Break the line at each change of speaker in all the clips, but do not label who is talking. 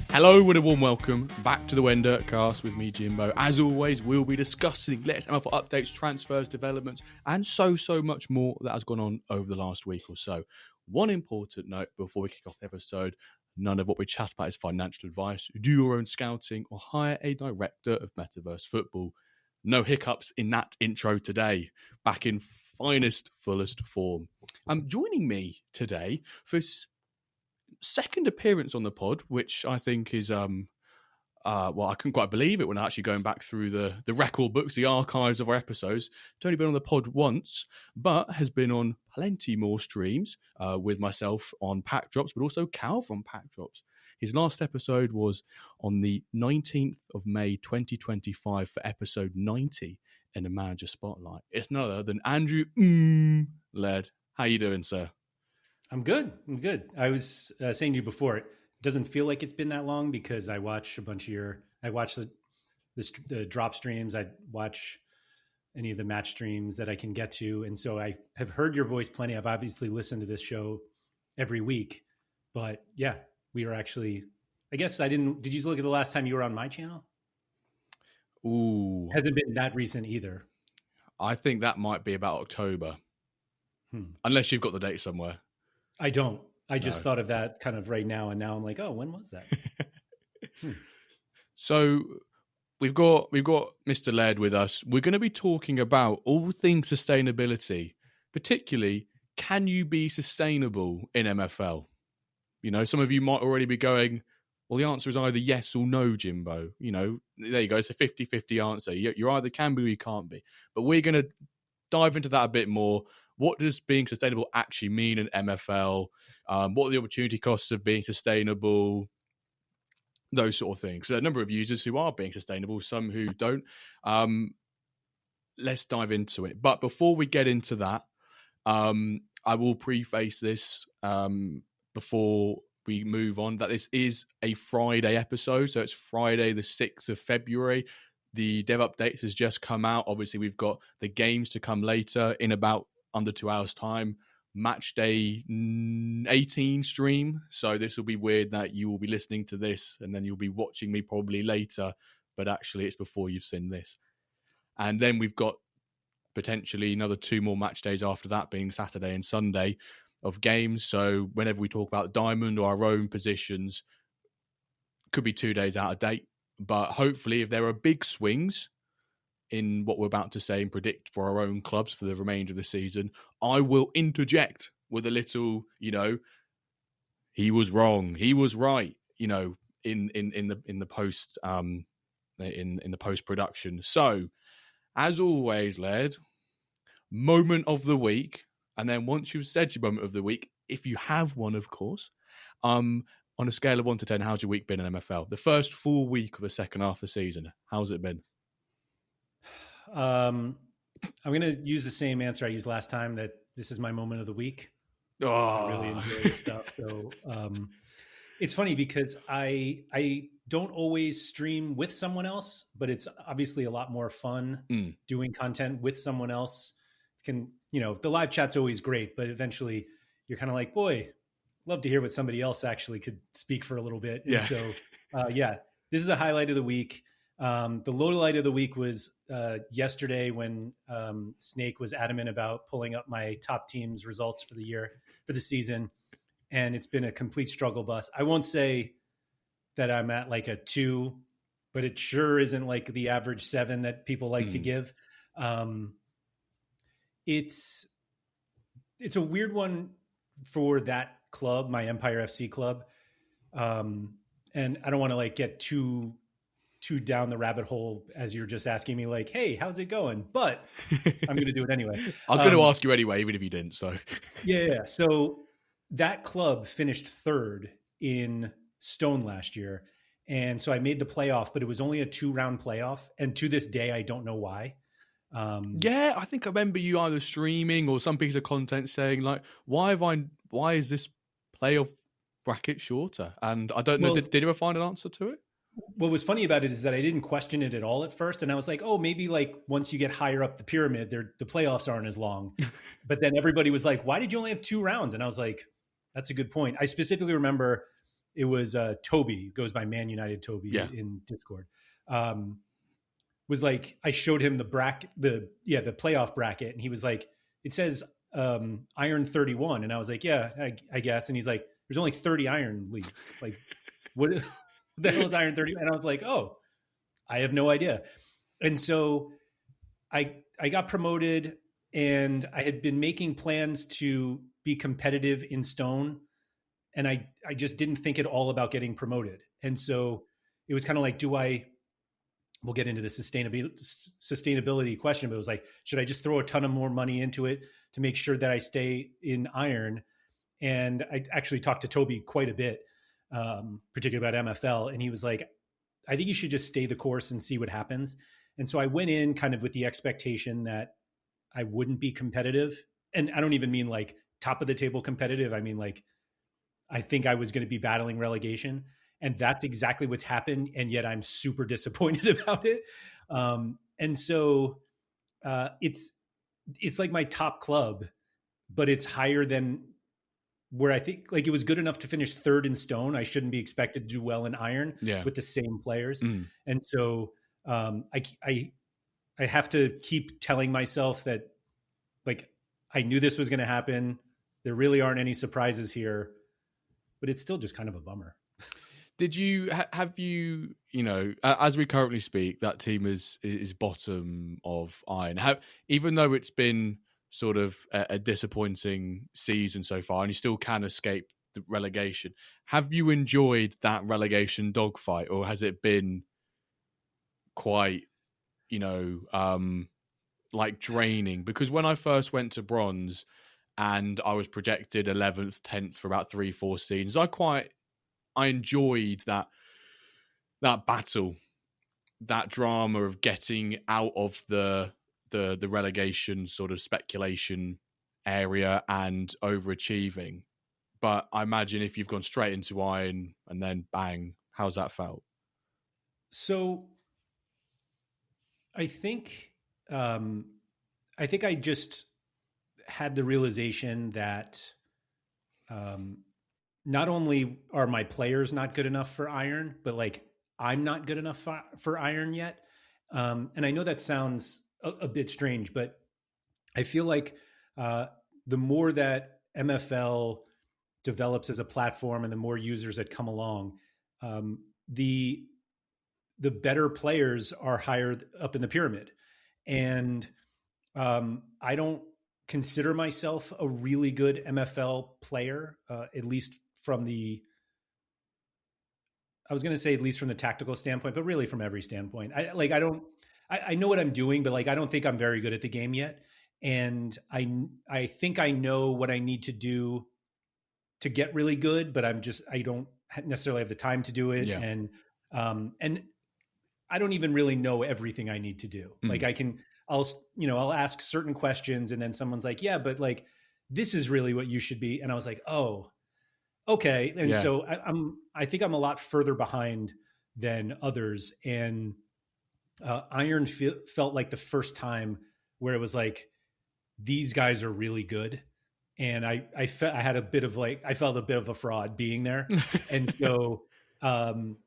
Hello and a warm welcome back to the WenDirkCast with me, Jimbo. As always, we'll be discussing latest MFL updates, transfers, developments, and so much more that has gone on over the last week or so. One important note before we kick off the episode: none of what we chat about is financial advice. Do your own scouting or hire a director of Metaverse Football. No hiccups in that intro today. Back in finest, fullest form. Joining me today for second appearance on the pod, which I think is well, I couldn't quite believe it when I actually going back through the record books, the archives of our episodes. It's only been on the pod once, but has been on plenty more streams with myself on Pack Drops, but also Cal from Pack Drops. His last episode was on the 19th of May 2025 for episode 90 in the Manager Spotlight. It's none other than Andrew Laird. How you doing, sir?
I'm good. I was saying to you before, it doesn't feel like it's been that long because I watch the drop streams. I watch any of the match streams that I can get to. And so I have heard your voice plenty. I've obviously listened to this show every week, but yeah, we are actually, I guess did you look at the last time you were on my channel?
Ooh.
Hasn't been that recent either.
I think that might be about October. Unless you've got the date somewhere.
I don't. I just thought of that kind of right now, and now I'm like, oh, when was that?
So we've got Mr. Laird with us. We're going to be talking about all things sustainability, particularly, can you be sustainable in MFL? You know, some of you might already be going, well, the answer is either yes or no, Jimbo. You know, there you go. It's a 50-50 answer. You either can be or you can't be. But we're going to dive into that a bit more. What does being sustainable actually mean in MFL? What are the opportunity costs of being sustainable? Those sort of things. So a number of users who are being sustainable, some who don't. Let's dive into it. But before we get into that, I will preface this before we move on, that this is a Friday episode. So it's Friday, the 6th of February. The dev updates has just come out. Obviously, we've got the games to come later in about under 2 hours time. Match day 18 stream. So this will be weird that you will be listening to this and then you'll be watching me probably later, but actually it's before you've seen this. And then we've got potentially another 2 more match days after that, being Saturday and Sunday of games. So whenever we talk about Diamond or our own positions, could be 2 days out of date. But hopefully if there are big swings in what we're about to say and predict for our own clubs for the remainder of the season, I will interject with a little, you know, he was wrong, he was right, you know, in the post in the post production. So, as always, Laird, moment of the week, and then once you've said your moment of the week, if you have one, of course, on a scale of 1 to 10, how's your week been in MFL? The first full week of the second half of the season, how's it been?
I'm going to use the same answer I used last time, that this is my moment of the week.
Oh.
I really enjoy this stuff. So it's funny because I don't always stream with someone else, but it's obviously a lot more fun doing content with someone else. The live chat's always great, but eventually you're kind of like, boy, love to hear what somebody else actually could speak for a little bit. And so, this is the highlight of the week. The low light of the week was yesterday when Snake was adamant about pulling up my top team's results for the season. And it's been a complete struggle bus. I won't say that I'm at like a 2, but it sure isn't like the average 7 that people like to give. It's a weird one for that club, my Empire FC club. And I don't want to like get too down the rabbit hole as you're just asking me like, hey, how's it going? But I'm going to do it anyway.
I was going to ask you anyway, even if you didn't. So
yeah. So that club finished 3rd in Stone last year. And so I made the playoff, but it was only a 2-round playoff. And to this day, I don't know why.
I think I remember you either streaming or some piece of content saying like, why is this playoff bracket shorter? And I don't know, did you ever find an answer to it?
what was funny about it is that I didn't question it at all at first. And I was like, oh, maybe like once you get higher up the pyramid, the playoffs aren't as long. But then everybody was like, why did you only have 2 rounds? And I was like, that's a good point. I specifically remember it was Toby, goes by Man United Toby in Discord. Was like, I showed him the playoff bracket, and he was like, it says Iron 31. And I was like, yeah, I guess. And he's like, there's only 30 Iron leagues. Like, what the hell is Iron 30? And I was like, oh, I have no idea. And so I got promoted, and I had been making plans to be competitive in Stone. And I just didn't think at all about getting promoted. And so it was kind of like, we'll get into the sustainability question, but it was like, should I just throw a ton of more money into it to make sure that I stay in Iron? And I actually talked to Toby quite a bit, particularly about MFL. And he was like, I think you should just stay the course and see what happens. And so I went in kind of with the expectation that I wouldn't be competitive. And I don't even mean like top of the table competitive. I mean, like, I think I was going to be battling relegation. And that's exactly what's happened. And yet I'm super disappointed about it. And so it's like my top club, but it's higher than where I think, like, it was good enough to finish third in Stone. I shouldn't be expected to do well in Iron with the same players. And so I have to keep telling myself that, like, I knew this was going to happen. There really aren't any surprises here, but it's still just kind of a bummer.
Did you have as we currently speak, that team is bottom of Iron. Even though it's been sort of a disappointing season so far, and you still can escape the relegation, have you enjoyed that relegation dogfight, or has it been quite, like draining? Because when I first went to bronze and I was projected 11th, 10th for about 3-4 seasons, I enjoyed that battle, that drama of getting out of the relegation sort of speculation area and overachieving. But I imagine if you've gone straight into Iron and then bang, how's that felt?
So I think I just had the realization that not only are my players not good enough for Iron, but like I'm not good enough for Iron yet. And I know that sounds a bit strange, but I feel like the more that MFL develops as a platform and the more users that come along, the better players are higher up in the pyramid. And I don't consider myself a really good MFL player, at least from the tactical standpoint, but really from every standpoint. I know what I'm doing, but like, I don't think I'm very good at the game yet. And I think I know what I need to do to get really good, but I don't necessarily have the time to do it.
Yeah.
And I don't even really know everything I need to do. Like I'll ask certain questions, and then someone's like, yeah, but like, this is really what you should be. And I was like, oh, okay. And so I think I'm a lot further behind than others. And Iron felt like the first time where it was like, these guys are really good. And I felt a bit of a fraud being there. And so, and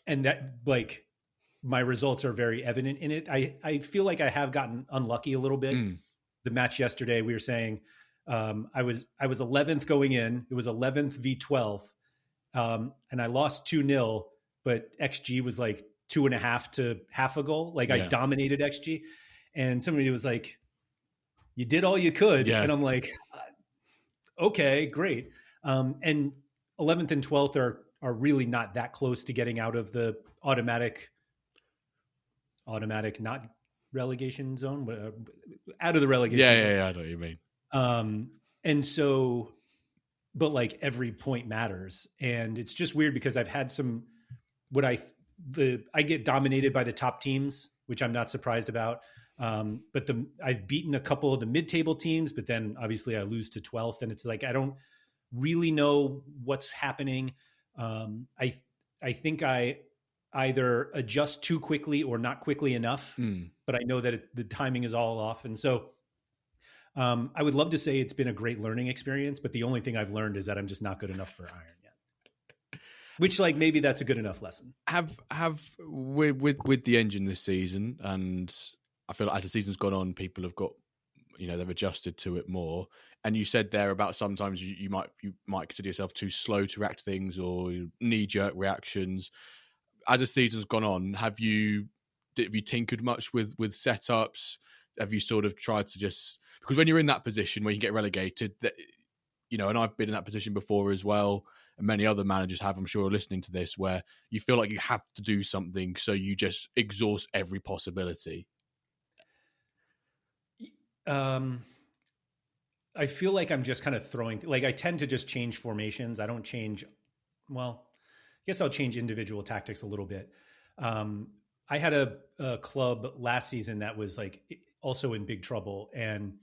that, like, my results are very evident in it. I feel like I have gotten unlucky a little bit. The match yesterday, we were saying, I was 11th going in. It was 11th v 12th. And I lost 2-0, but XG was like 2.5 to half a goal. Like, I dominated XG. And somebody was like, you did all you could. Yeah. And I'm like, okay, great. And 11th and 12th are really not that close to getting out of the automatic, not relegation zone, but out of the relegation zone.
Yeah, I know what you mean.
And so, but like, every point matters. And it's just weird because I've had I get dominated by the top teams, which I'm not surprised about. But I've beaten a couple of the mid-table teams, but then obviously I lose to 12th, and it's like, I don't really know what's happening. I think I either adjust too quickly or not quickly enough. But I know that the timing is all off. And so I would love to say it's been a great learning experience, but the only thing I've learned is that I'm just not good enough for iron yet. Which, like, maybe that's a good enough lesson.
Have with the engine this season, and I feel like as the season's gone on, people have got, they've adjusted to it more. And you said there about sometimes you might consider yourself too slow to react to things or knee-jerk reactions. As the season's gone on, have you tinkered much with setups? Have you sort of tried to just, because when you're in that position where you get relegated, that, and I've been in that position before as well, and many other managers have, I'm sure, listening to this, where you feel like you have to do something, so you just exhaust every possibility.
I feel like I'm just kind of I tend to just change formations. I don't change, I guess I'll change individual tactics a little bit. I had a club last season that was like also in big trouble, and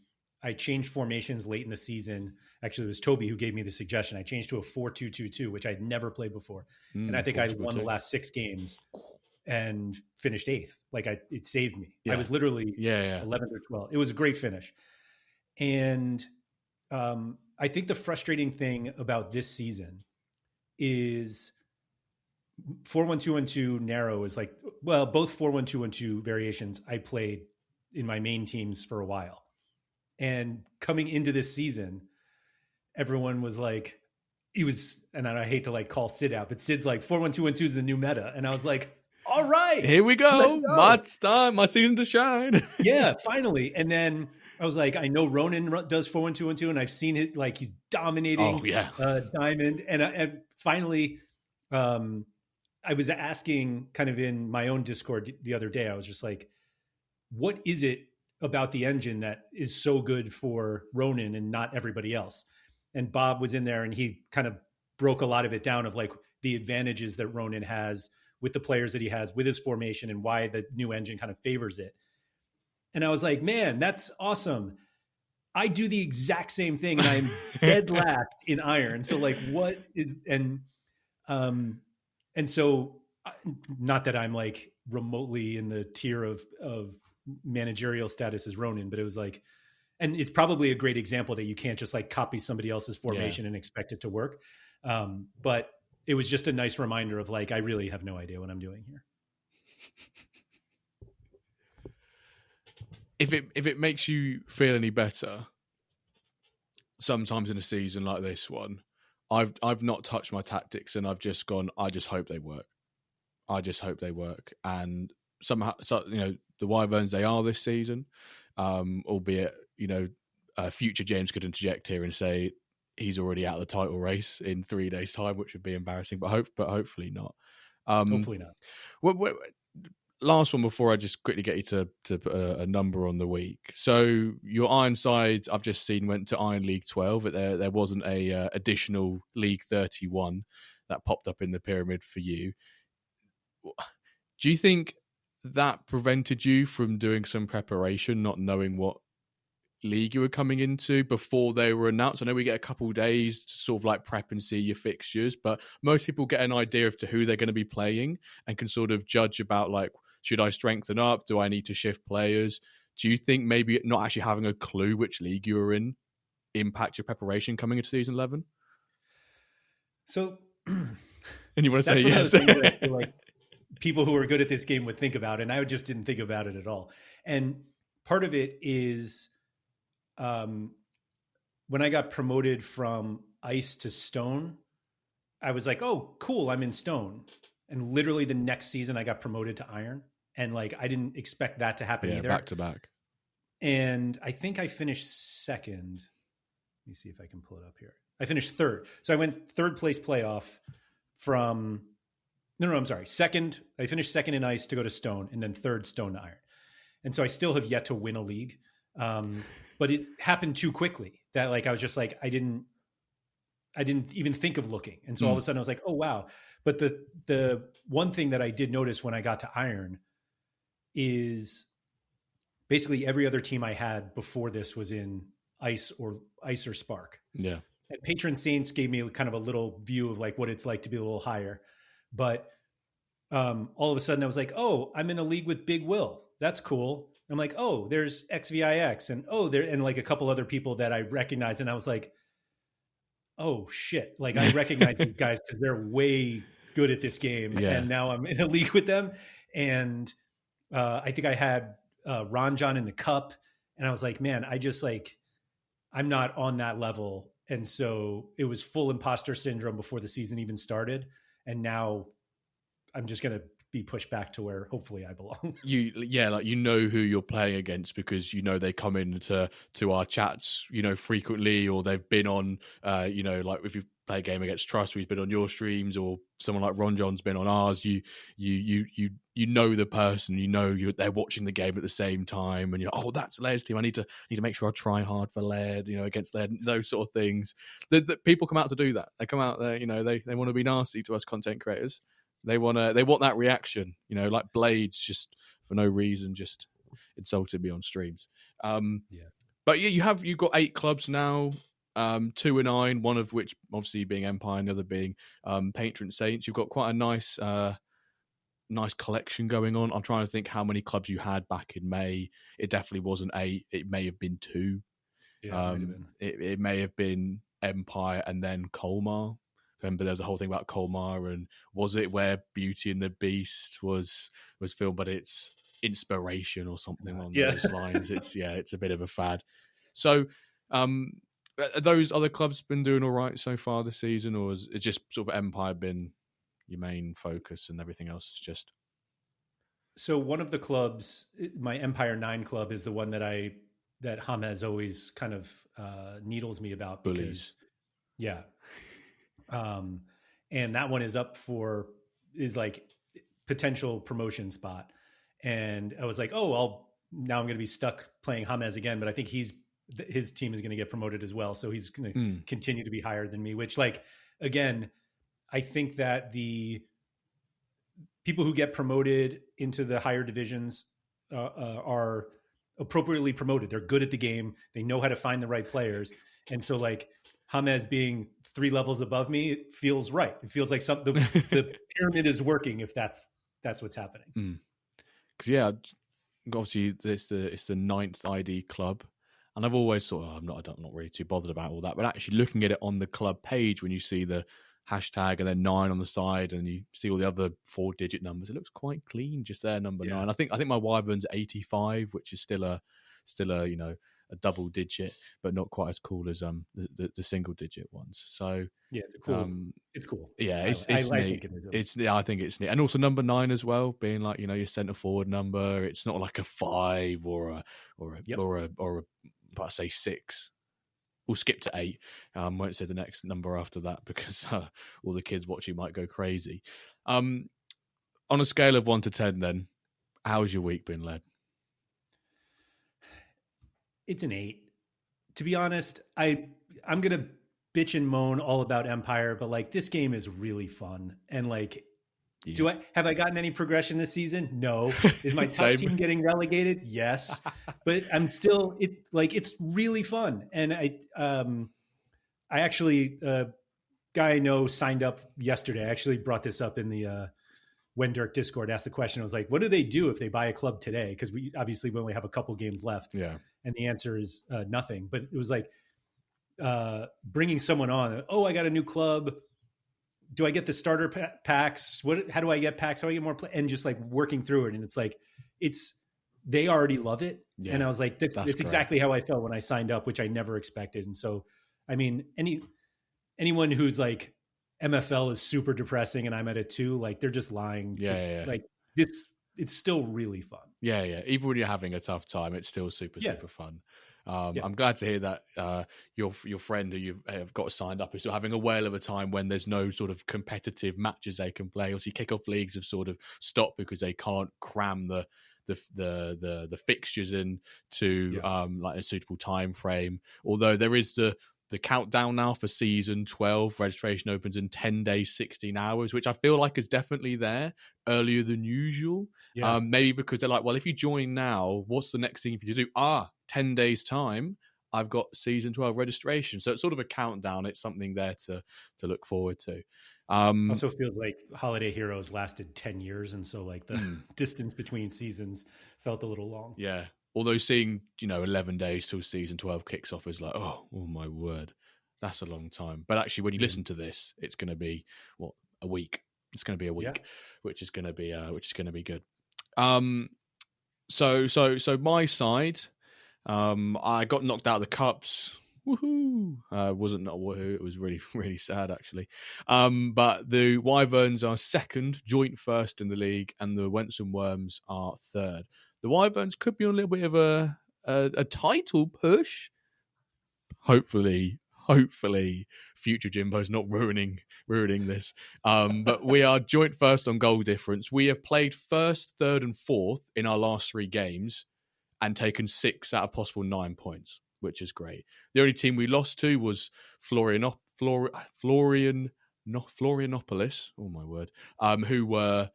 I changed formations late in the season. Actually, it was Toby who gave me the suggestion. I changed to a 4-2-2-2, which I'd never played before. And I think I won the last 6 games and finished 8th. Like it saved me. Yeah. I was literally 11th or 12th. It was a great finish. And I think the frustrating thing about this season is 4-1-2-1-2 narrow is like, well, both 4-1-2-1-2 variations I played in my main teams for a while. And coming into this season, everyone was like, and I hate to like call Sid out, but Sid's like 4-1-2-1-2 is the new meta. And I was like, all right,
here we go. It's time, my season to shine.
Yeah, finally. And then I was like, I know Ronan does 4-1-2-1-2, and I've seen it, like he's dominating Diamond. And finally, I was asking kind of in my own Discord the other day, I was just like, what is it about the engine that is so good for Ronan and not everybody else? And Bob was in there and he kind of broke a lot of it down of like the advantages that Ronan has with the players that he has with his formation and why the new engine kind of favors it. And I was like, man, that's awesome. I do the exact same thing and I'm dead last in iron. So like what is, and so not that I'm like remotely in the tier of managerial status as Ronan, but it was like, and it's probably a great example that you can't just like copy somebody else's formation and expect it to work. But it was just a nice reminder of like, I really have no idea what I'm doing here.
If it makes you feel any better, sometimes in a season like this one, I've not touched my tactics and I've just gone, I just hope they work. And somehow, the Wyverns, they are this season, albeit, future James could interject here and say he's already out of the title race in 3 days' time, which would be embarrassing, but hopefully not.
Hopefully not.
Last one before I just quickly get you to put a number on the week. So your Iron side, I've just seen, went to Iron League 12. There wasn't a additional League 31 that popped up in the pyramid for you. Do you think that prevented you from doing some preparation, not knowing what league you were coming into before they were announced? I know we get a couple of days to sort of like prep and see your fixtures, but most people get an idea of to who they're going to be playing and can sort of judge about like, should I strengthen up? Do I need to shift players? Do you think maybe not actually having a clue which league you were in impact your preparation coming into season 11?
So,
and you want to say yes?
I feel like people who are good at this game would think about, and I just didn't think about it at all. And part of it is when I got promoted from ice to stone, I was like, oh, cool, I'm in stone. And literally the next season I got promoted to iron. And like, I didn't expect that to happen either.
Back to back. And
I think I finished second. Let me see if I can pull it up here. I finished third. So I went third place playoff from, I'm sorry. Second, I finished second in ice to go to stone and then third stone to iron. And so I still have yet to win a league. But it happened too quickly that like, I was just like, I didn't even think of looking. And so all of a sudden I was like, oh, wow. But the one thing that I did notice when I got to iron is basically every other team I had before this was in ice or spark.
Yeah.
And Patron Saints gave me kind of a little view of like what it's like to be a little higher. But all of a sudden I was like, oh, I'm in a league with Big Will. That's cool. I'm like, oh, there's XVIX and there and like a couple other people that I recognize. And I was like, oh shit. Like I recognize these guys because they're way good at this game.
Yeah.
And now I'm in a league with them. And I think I had Ron John in the cup. And I was like, man, I'm not on that level. And so it was full imposter syndrome before the season even started. And now I'm just going to be pushed back to where hopefully I belong.
Like you know who you're playing against because you know they come into our chats, you know, frequently, or they've been on, you know, like if you play a game against Trust, who's been on your streams, or someone like Ron John's been on ours. You know the person, you know they're watching the game at the same time, and you're that's Laird's team. I need to make sure I try hard for Laird, you know, against Laird. Those sort of things. The people come out to do that. They come out there, you know, they want to be nasty to us content creators. They want that reaction, you know, like Blades just for no reason just insulted me on streams. But yeah, you've got 8 clubs now, 2 and 9, one of which obviously being Empire, and the other being Patron Saints. You've got quite a nice collection going on. I'm trying to think how many clubs you had back in May. It definitely wasn't 8. It may have been 2.
Yeah,
it may have been Empire and then Colmar. Remember, there's a whole thing about Colmar, and was it where Beauty and the Beast was filmed, but it's inspiration or something along those lines. It's a bit of a fad. So, those other clubs been doing all right so far this season, or is it just sort of Empire been your main focus and everything else is just?
So one of the clubs, my Empire 9 club, is the one that James always kind of needles me about because,
bullies.
Yeah. And that one is like potential promotion spot. And I was like, now I'm going to be stuck playing James again, but I think his team is going to get promoted as well. So he's going to continue to be higher than me, which, like, again, I think that the people who get promoted into the higher divisions are appropriately promoted. They're good at the game. They know how to find the right players. And so, like, James being 3 levels above me, it feels right. It feels like the pyramid is working if that's what's happening.
Because obviously it's the 9th ID club, and I've always thought I'm not really too bothered about all that. But actually looking at it on the club page, when you see the hashtag and then 9 on the side, and you see all the other 4-digit numbers, it looks quite clean just there. Number 9. I think my Wyvern's 85, which is still a you know, a double digit, but not quite as cool as the single digit ones. So
yeah, it's cool. It's cool.
Yeah, it's neat. I think it's neat, and also number 9 as well, being like, you know, your centre forward number. It's not like a 5 or a but say 6. We'll skip to 8. Won't say the next number after that because all the kids watching might go crazy. On a scale of 1 to 10, then, how's your week been, Laird?
It's an 8. To be honest, I'm going to bitch and moan all about Empire, but like, this game is really fun. And like, have I gotten any progression this season? No. Is my top team getting relegated? Yes. But I'm still, it's really fun. And I actually, guy I know signed up yesterday. I actually brought this up in the WenDirk Discord, asked the question. I was like, what do they do if they buy a club today? Because we only have a couple games left. Yeah. And the answer is nothing. But it was like bringing someone on. Oh, I got a new club. Do I get the starter packs? How do I get packs? How do I get more play? And just like working through it. And it's like, they already love it. Yeah, and I was like, that's exactly how I felt when I signed up, which I never expected. And so, I mean, anyone who's like, MFL is super depressing and I'm at a 2, like, they're just lying. Like, this, it's still really fun.
Yeah. Even when you're having a tough time, it's still super fun. I'm glad to hear that your friend who you've got signed up is still having a whale of a time when there's no sort of competitive matches they can play. Obviously, kickoff leagues have sort of stopped because they can't cram the fixtures in to like a suitable time frame. Although there is the countdown now for season 12. Registration opens in 10 days, 16 hours, which I feel like is definitely there earlier than usual. Maybe because they're like, well, if you join now, what's the next thing for you to do? 10 days time, I've got season 12 registration. So it's sort of a countdown. It's something there to look forward to.
Also feels like Holiday Heroes lasted 10 years. And so like the distance between seasons felt a little long.
Yeah. Although seeing, 11 days till season 12 kicks off is like, oh my word, that's a long time. But actually, when you listen to this, it's going to be a week. It's going to be a week, which is going to be good. So my side, I got knocked out of the cups. Woohoo! Wasn't not woohoo. It was really, really sad actually. But the Wyverns are second, joint first in the league, and the Wensum Worms are third. The Wyverns could be on a little bit of a title push. Hopefully, future Jimbo's not ruining this. But we are joint first on goal difference. We have played first, third, and fourth in our last 3 games and taken 6 out of possible 9 points, which is great. The only team we lost to was Florianopolis. Oh my word! Who were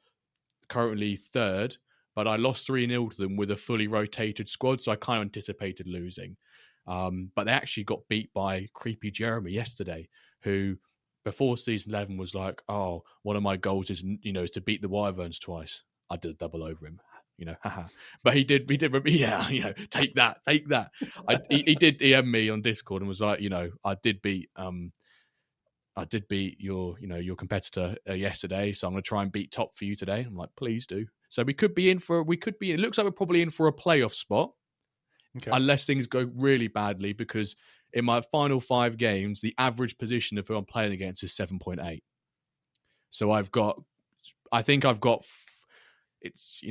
currently third, but I lost 3-0 to them with a fully rotated squad, so I kind of anticipated losing. But they actually got beat by Creepy Jeremy yesterday, who before season 11 was like, "Oh, one of my goals is to beat the Wyverns twice." I did a double over him, haha. But he did, yeah, take that. He did DM me on Discord and was like, I did beat your competitor yesterday, so I'm going to try and beat top for you today. I'm like, please do. So it looks like we're probably in for a playoff spot. Okay. Unless things go really badly, because in my final 5 games, the average position of who I'm playing against is 7.8. So it's,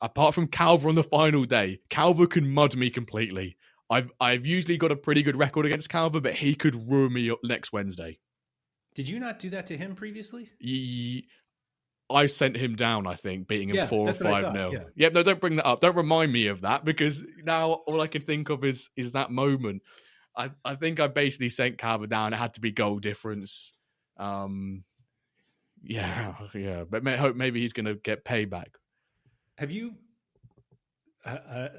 apart from Calver on the final day, Calver can mud me completely. I've usually got a pretty good record against Calver, but he could ruin me next Wednesday.
Did you not do that to him previously?
I sent him down, I think, beating him 4 or 5-0. Yeah, no, don't bring that up. Don't remind me of that, because now all I can think of is that moment. I think I basically sent Calver down. It had to be goal difference. Yeah. But hope maybe he's going to get payback.
Have you... do I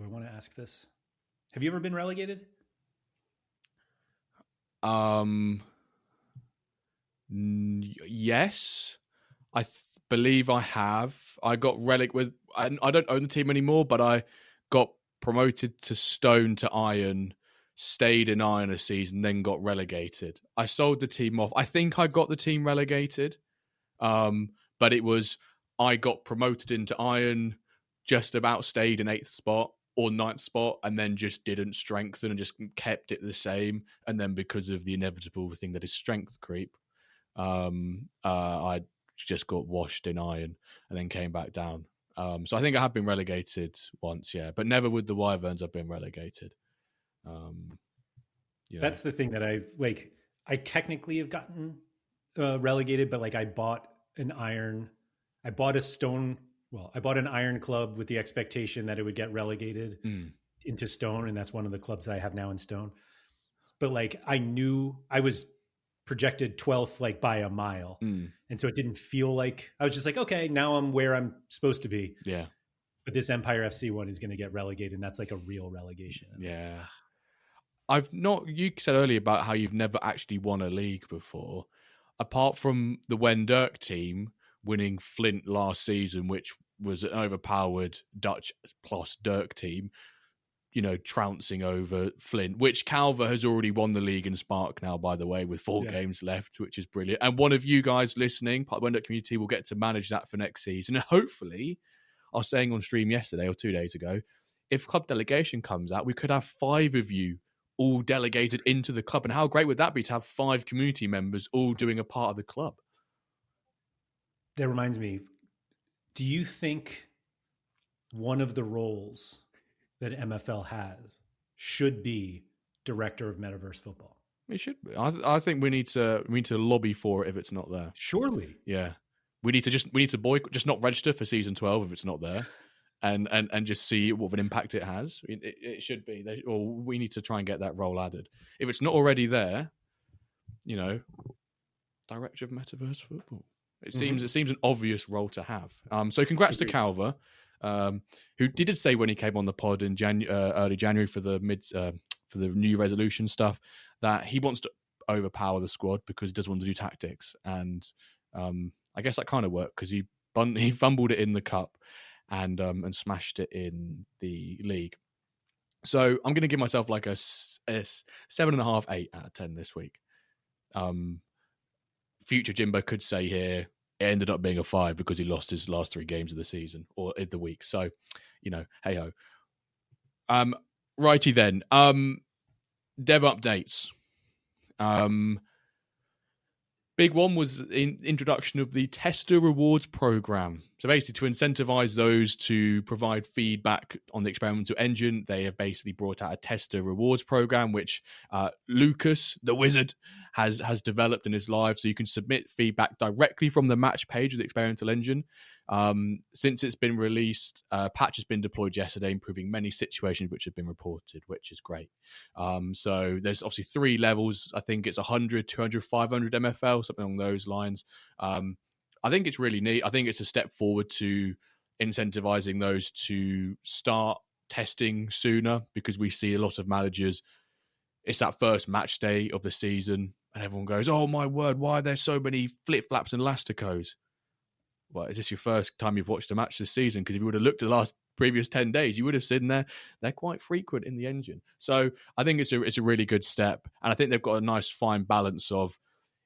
want to ask this? Have you ever been relegated?
Yes. I believe I have. I got relegated I don't own the team anymore, but I got promoted to Stone to Iron, stayed in Iron a season, then got relegated. I sold the team off. I think I got the team relegated, but it was I got promoted into Iron, just about stayed in 8th spot or 9th spot, and then just didn't strengthen and just kept it the same. And then because of the inevitable thing that is strength creep, I just got washed in Iron and then came back down. So I think I have been relegated once, yeah, but never with the Wyverns I've been relegated.
That's the thing that I technically have gotten relegated, but I bought an Iron Club with the expectation that it would get relegated into Stone, and that's one of the clubs that I have now in Stone. But I knew I was projected 12th by a mile, and so it didn't feel like I was just okay, now I'm where I'm supposed to be.
Yeah,
but this Empire FC one is going to get relegated, and that's a real relegation.
Yeah, you said earlier about how you've never actually won a league before, apart from the WenDirk team winning Flint last season, which was an overpowered Dutch plus Dirk team, trouncing over Flint, which Calver has already won the league in Spark now, by the way, with 4 games left, which is brilliant. And one of you guys listening, part of the WenDirk community, will get to manage that for next season. And hopefully, I was saying on stream yesterday or 2 days ago, if club delegation comes out, we could have 5 of you all delegated into the club. And how great would that be to have 5 community members all doing a part of the club?
That reminds me, do you think one of the roles that MFL has should be director of Metaverse Football?
It should be. I think we need to lobby for it if it's not there.
Surely.
Yeah. We need to boycott, just not register for season 12 if it's not there, and just see what of an impact it has. It should be. Or we need to try and get that role added. If it's not already there, director of Metaverse Football. It seems an obvious role to have. So congrats to Calver, who did say when he came on the pod in early January for for the New Resolution stuff, that he wants to overpower the squad because he doesn't want to do tactics. And I guess that kind of worked because he fumbled it in the cup and smashed it in the league. So I'm going to give myself like a 7.5, 8 out of 10 this week. Future Jimbo could say here it ended up being a 5 because he lost his last 3 games of the season or in the week. So, hey ho. Righty then. Dev updates. Big one was in introduction of the tester rewards program. So basically to incentivize those to provide feedback on the experimental engine, they have basically brought out a tester rewards program, which Lucas, the wizard, has developed in his live. So you can submit feedback directly from the match page of the experimental engine. Since it's been released, patch has been deployed yesterday, improving many situations which have been reported, which is great. So there's obviously 3 levels. I think it's 100, 200, 500 MFL, something along those lines. I think it's really neat. I think it's a step forward to incentivizing those to start testing sooner, because we see a lot of managers, it's that first match day of the season and everyone goes, oh my word, why are there so many flip-flaps and elasticos? Well, is this your first time you've watched a match this season? Because if you would have looked at the last previous 10 days, you would have seen they're quite frequent in the engine. So I think it's a really good step. And I think they've got a nice fine balance of,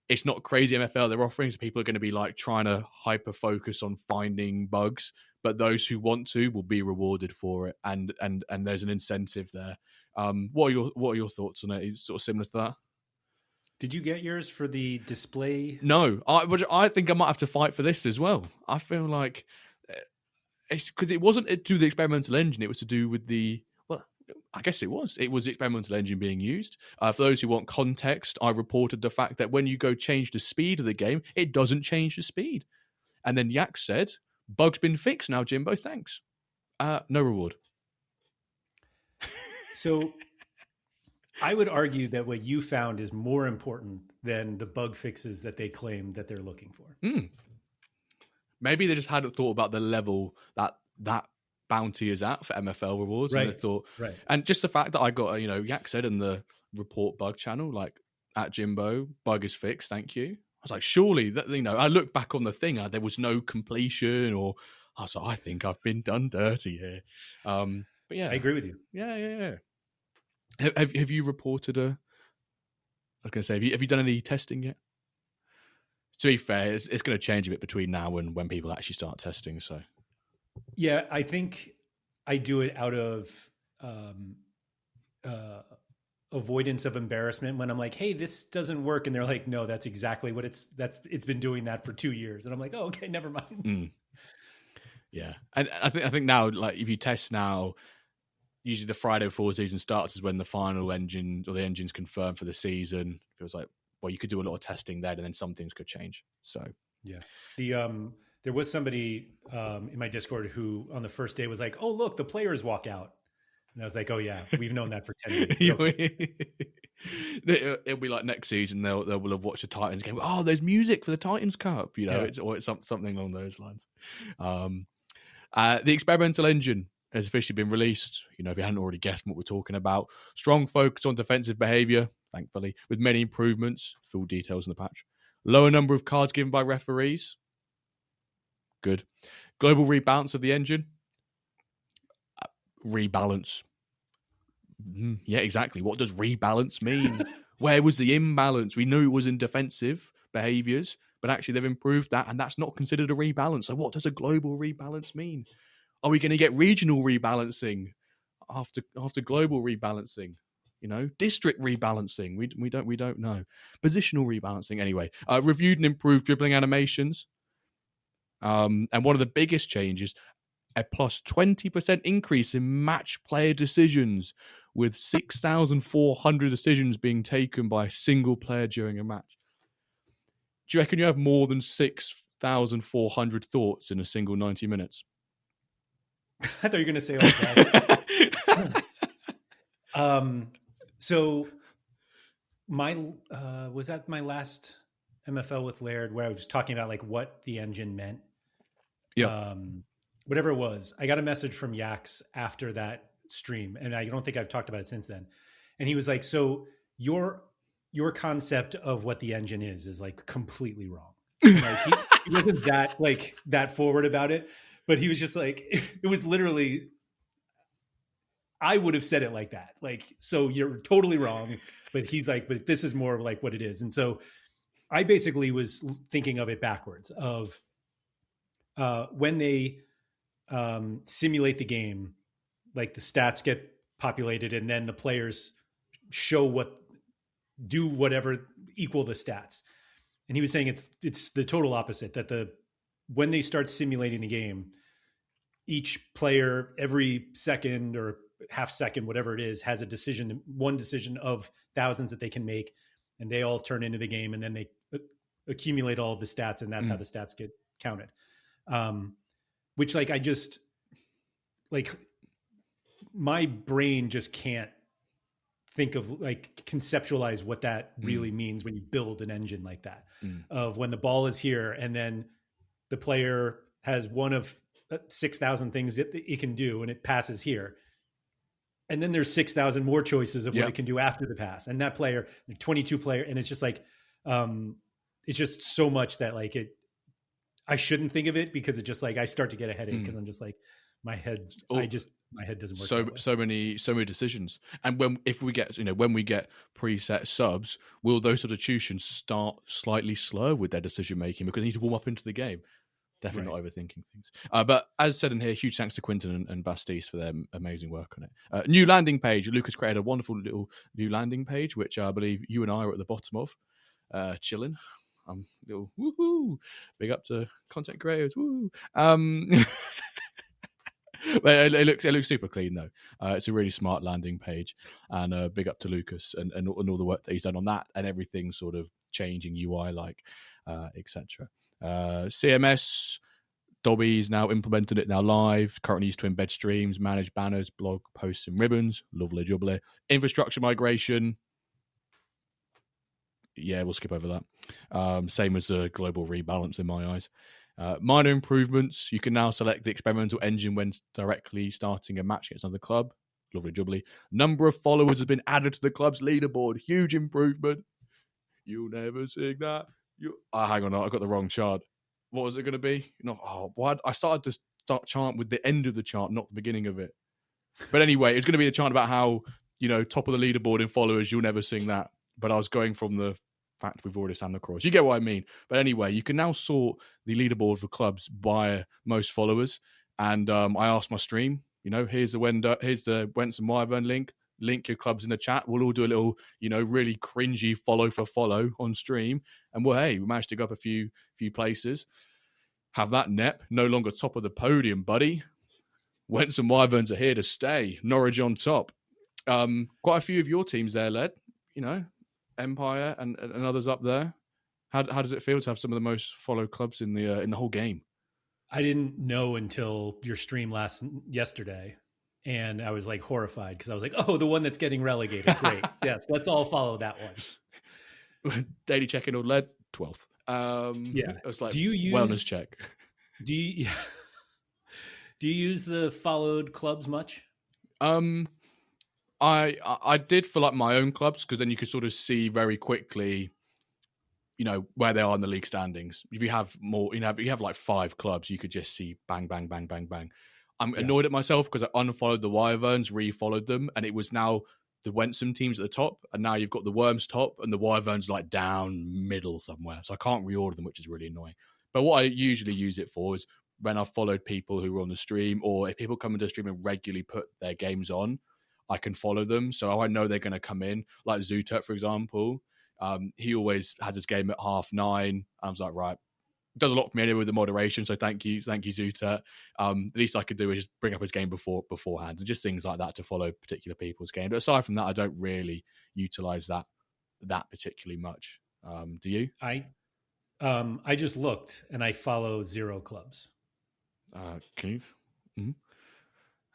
it's not crazy MFL they're offering, so people are going to be like trying to hyper focus on finding bugs, but those who want to will be rewarded for it, and there's an incentive there. What are your thoughts on it? It's sort of similar to that.
Did you get yours for the display?
No, I think I might have to fight for this as well. I feel like it's because it wasn't to do with the experimental engine; it was to do with the. Well, I guess it was. It was the experimental engine being used. For those who want context, I reported the fact that when you go change the speed of the game, it doesn't change the speed. And then Yak said, "Bug's been fixed now, Jimbo. Thanks. No reward."
So I would argue that what you found is more important than the bug fixes that they claim that they're looking for.
Maybe they just hadn't thought about the level that bounty is at for MFL rewards.
Right.
And they thought,
right.
And just the fact that I got, Yak said in the report bug channel, like, at Jimbo, bug is fixed, thank you. I was like, surely that, I looked back on the thing, there was no completion, or I was like, I think I've been done dirty here. But yeah,
I agree with you.
Yeah. Have you reported I was going to say, have you done any testing yet? To be fair, it's going to change a bit between now and when people actually start testing. So,
yeah, I think I do it out of avoidance of embarrassment when I'm like, hey, this doesn't work. And they're like, no, that's exactly what it's been doing that for 2 years. And I'm like, oh, okay, never mind.
Yeah. And I think now, like, if you test now, usually the Friday before the season starts is when the final engine or the engine's confirmed for the season. It feels like, well, you could do a lot of testing there and then some things could change. So, yeah.
There was somebody in my Discord who on the first day was like, oh, look, the players walk out. And I was like, oh, yeah, we've known that for 10 minutes. Okay.
It'll be like next season, they will have watched the Titans game. Oh, there's music for the Titans Cup. It's something along those lines. The experimental engine has officially been released. If you hadn't already guessed what we're talking about. Strong focus on defensive behavior, thankfully, with many improvements. Full details in the patch. Lower number of cards given by referees. Good. Global rebalance of the engine. Rebalance. Yeah, exactly. What does rebalance mean? Where was the imbalance? We knew it was in defensive behaviors, but actually they've improved that, and that's not considered a rebalance. So what does a global rebalance mean? Are we going to get regional rebalancing after global rebalancing? District rebalancing. We don't know. Positional rebalancing. Anyway, reviewed and improved dribbling animations. And one of the biggest changes, a plus 20% increase in match player decisions, with 6,400 decisions being taken by a single player during a match. Do you reckon you have more than 6,400 thoughts in a single 90 minutes?
I thought you were going to say like that. So was that my last MFL with Laird where I was talking about like what the engine meant?
Yeah.
Whatever it was, I got a message from Yaks after that stream, and I don't think I've talked about it since then. And he was like, so your concept of what the engine is like completely wrong. And like he wasn't that forward about it, but he was just like, it was literally, I would have said it like that. Like, so you're totally wrong. But he's like, but this is more like what it is. And so I basically was thinking of it backwards of when they simulate the game, like the stats get populated and then the players do whatever equal the stats. And he was saying it's the total opposite, that when they start simulating the game, each player every second or half second, whatever it is, has one decision of thousands that they can make, and they all turn into the game, and then they accumulate all of the stats, and that's how the stats get counted. Which like, I just like, my brain just can't think of like conceptualize what that really means when you build an engine like that, of when the ball is here and then the player has one of 6,000 things that it can do and it passes here. And then there's 6,000 more choices of what it can do after the pass. And that player, 22 player. And it's just like, it's just so much that like I shouldn't think of it, because it just like, I start to get a headache because I'm just like, my head doesn't work.
So many decisions. And when we get preset subs, will those substitutions start slightly slow with their decision making because they need to warm up into the game? Definitely not overthinking things. But as said in here, huge thanks to Quinton and Baptiste for their amazing work on it. New landing page. Lucas created a wonderful little new landing page, which I believe you and I are at the bottom of, chilling. Little woohoo! Big up to content creators. Woo! But it looks super clean though. It's a really smart landing page, and big up to Lucas and all the work that he's done on that, and everything sort of changing UI etc. CMS, Dobby's now implemented it, now live. Currently used to embed streams, manage banners, blog posts, and ribbons. Lovely jubbly. Infrastructure migration. Yeah, we'll skip over that. Same as the global rebalance in my eyes. Minor improvements. You can now select the experimental engine when directly starting a match against another club. Lovely jubbly. Number of followers has been added to the club's leaderboard. Huge improvement. You'll never sing that. Hang on, I got the wrong chart. What was it going to be? I started to start chant with the end of the chart, not the beginning of it. But anyway, it's going to be a chant about how, top of the leaderboard in followers, you'll never sing that. But I was going from the fact we've already sang the chorus. You get what I mean. But anyway, you can now sort the leaderboard for clubs by most followers. And I asked my stream, here's the Wentz and Wyvern link. Link your clubs in the chat. We'll all do a little, really cringy follow for follow on stream. And we managed to go up a few places. Have that nep. No longer top of the podium, buddy. Wentz and Wyverns are here to stay. Norwich on top. Quite a few of your teams there, Led. Empire and others up there. How does it feel to have some of the most followed clubs in the whole game?
I didn't know until your stream yesterday. And I was like horrified because I was like, oh, the one that's getting relegated. Great. Yes, let's all follow that one.
Daily check-in on Led, 12th. It was like wellness check.
Do you use the followed clubs much?
I did for like my own clubs, because then you could sort of see very quickly, where they are in the league standings. If you have more, if you have like 5 clubs, you could just see bang, bang, bang, bang, bang. I'm annoyed at myself because I unfollowed the Wyverns, re-followed them, and it was now the Wensom teams at the top, and now you've got the Worms top and the Wyverns like down middle somewhere. So I can't reorder them, which is really annoying. But what I usually use it for is when I've followed people who are on the stream, or if people come into the stream and regularly put their games on, I can follow them. So I know they're going to come in. Like Zutert, for example, he always has his game at 9:30. I was like, right. Does a lot for me anyway with the moderation, so thank you, Zutert. The least I could do is just bring up his game beforehand, and just things like that to follow particular people's game. But aside from that, I don't really utilize that particularly much. Do you?
I just looked and I follow 0 clubs.
Can you?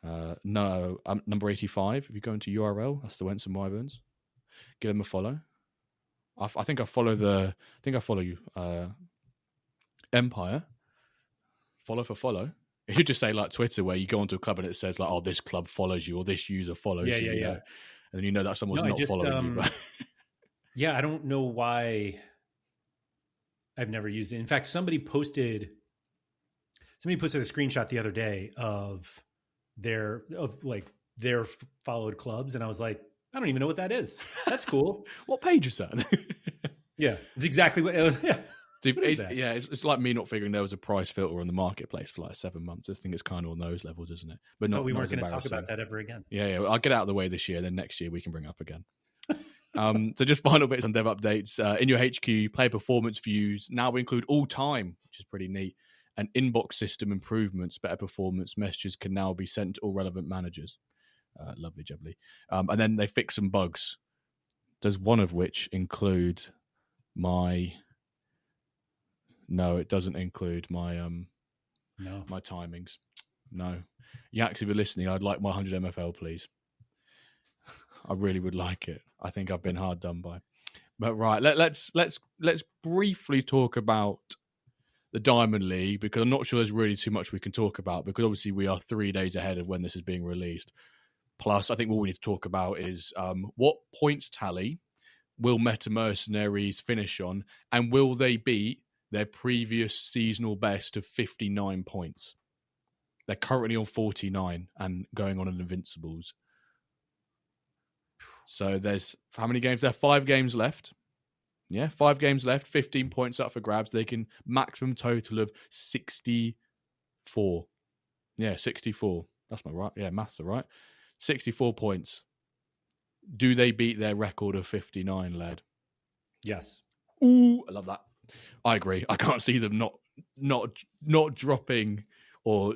Mm-hmm. No, number 85. If you go into URL, that's the Wentz and Wyverns. Give them a follow. I think I follow you. Empire, follow for follow. It should just say like Twitter, where you go onto a club and it says like, oh, this club follows you, or this user follows you. and then you know that someone's
No,
not following you. But
yeah, I don't know why I've never used it. In fact, somebody posted a screenshot the other day of their followed clubs, and I was like, I don't even know what that is. That's cool.
What page is that?
Yeah, it's exactly what. Yeah.
It's like me not figuring there was a price filter on the marketplace for like 7 months. I think it's kind of on those levels, isn't it? But
we weren't going to talk about that ever again.
Yeah, I'll get out of the way this year. Then next year we can bring it up again. So just final bits on dev updates. In your HQ, player performance views now include all time, which is pretty neat. And inbox system improvements, better performance messages can now be sent to all relevant managers. Lovely jubbly. And then they fix some bugs. Does one of which include my... No, it doesn't include my my timings. No. Yaks, if you're listening, I'd like my 100 MFL, please. I really would like it. I think I've been hard done by. But right, let's briefly talk about the Diamond League, because I'm not sure there's really too much we can talk about, because obviously we are 3 days ahead of when this is being released. Plus, I think what we need to talk about is what points tally will Meta Mercenaries finish on, and will they beat their previous seasonal best of 59 points? They're currently on 49 and going on an Invincibles. So there's how many games? There are 5 games left. Yeah, 5 games left, 15 points up for grabs. They can maximum total of 64. Yeah, 64. That's my right. Yeah, maths are right. 64 points. Do they beat their record of 59, Laird?
Yes.
Ooh, I love that. I agree. I can't see them not dropping, or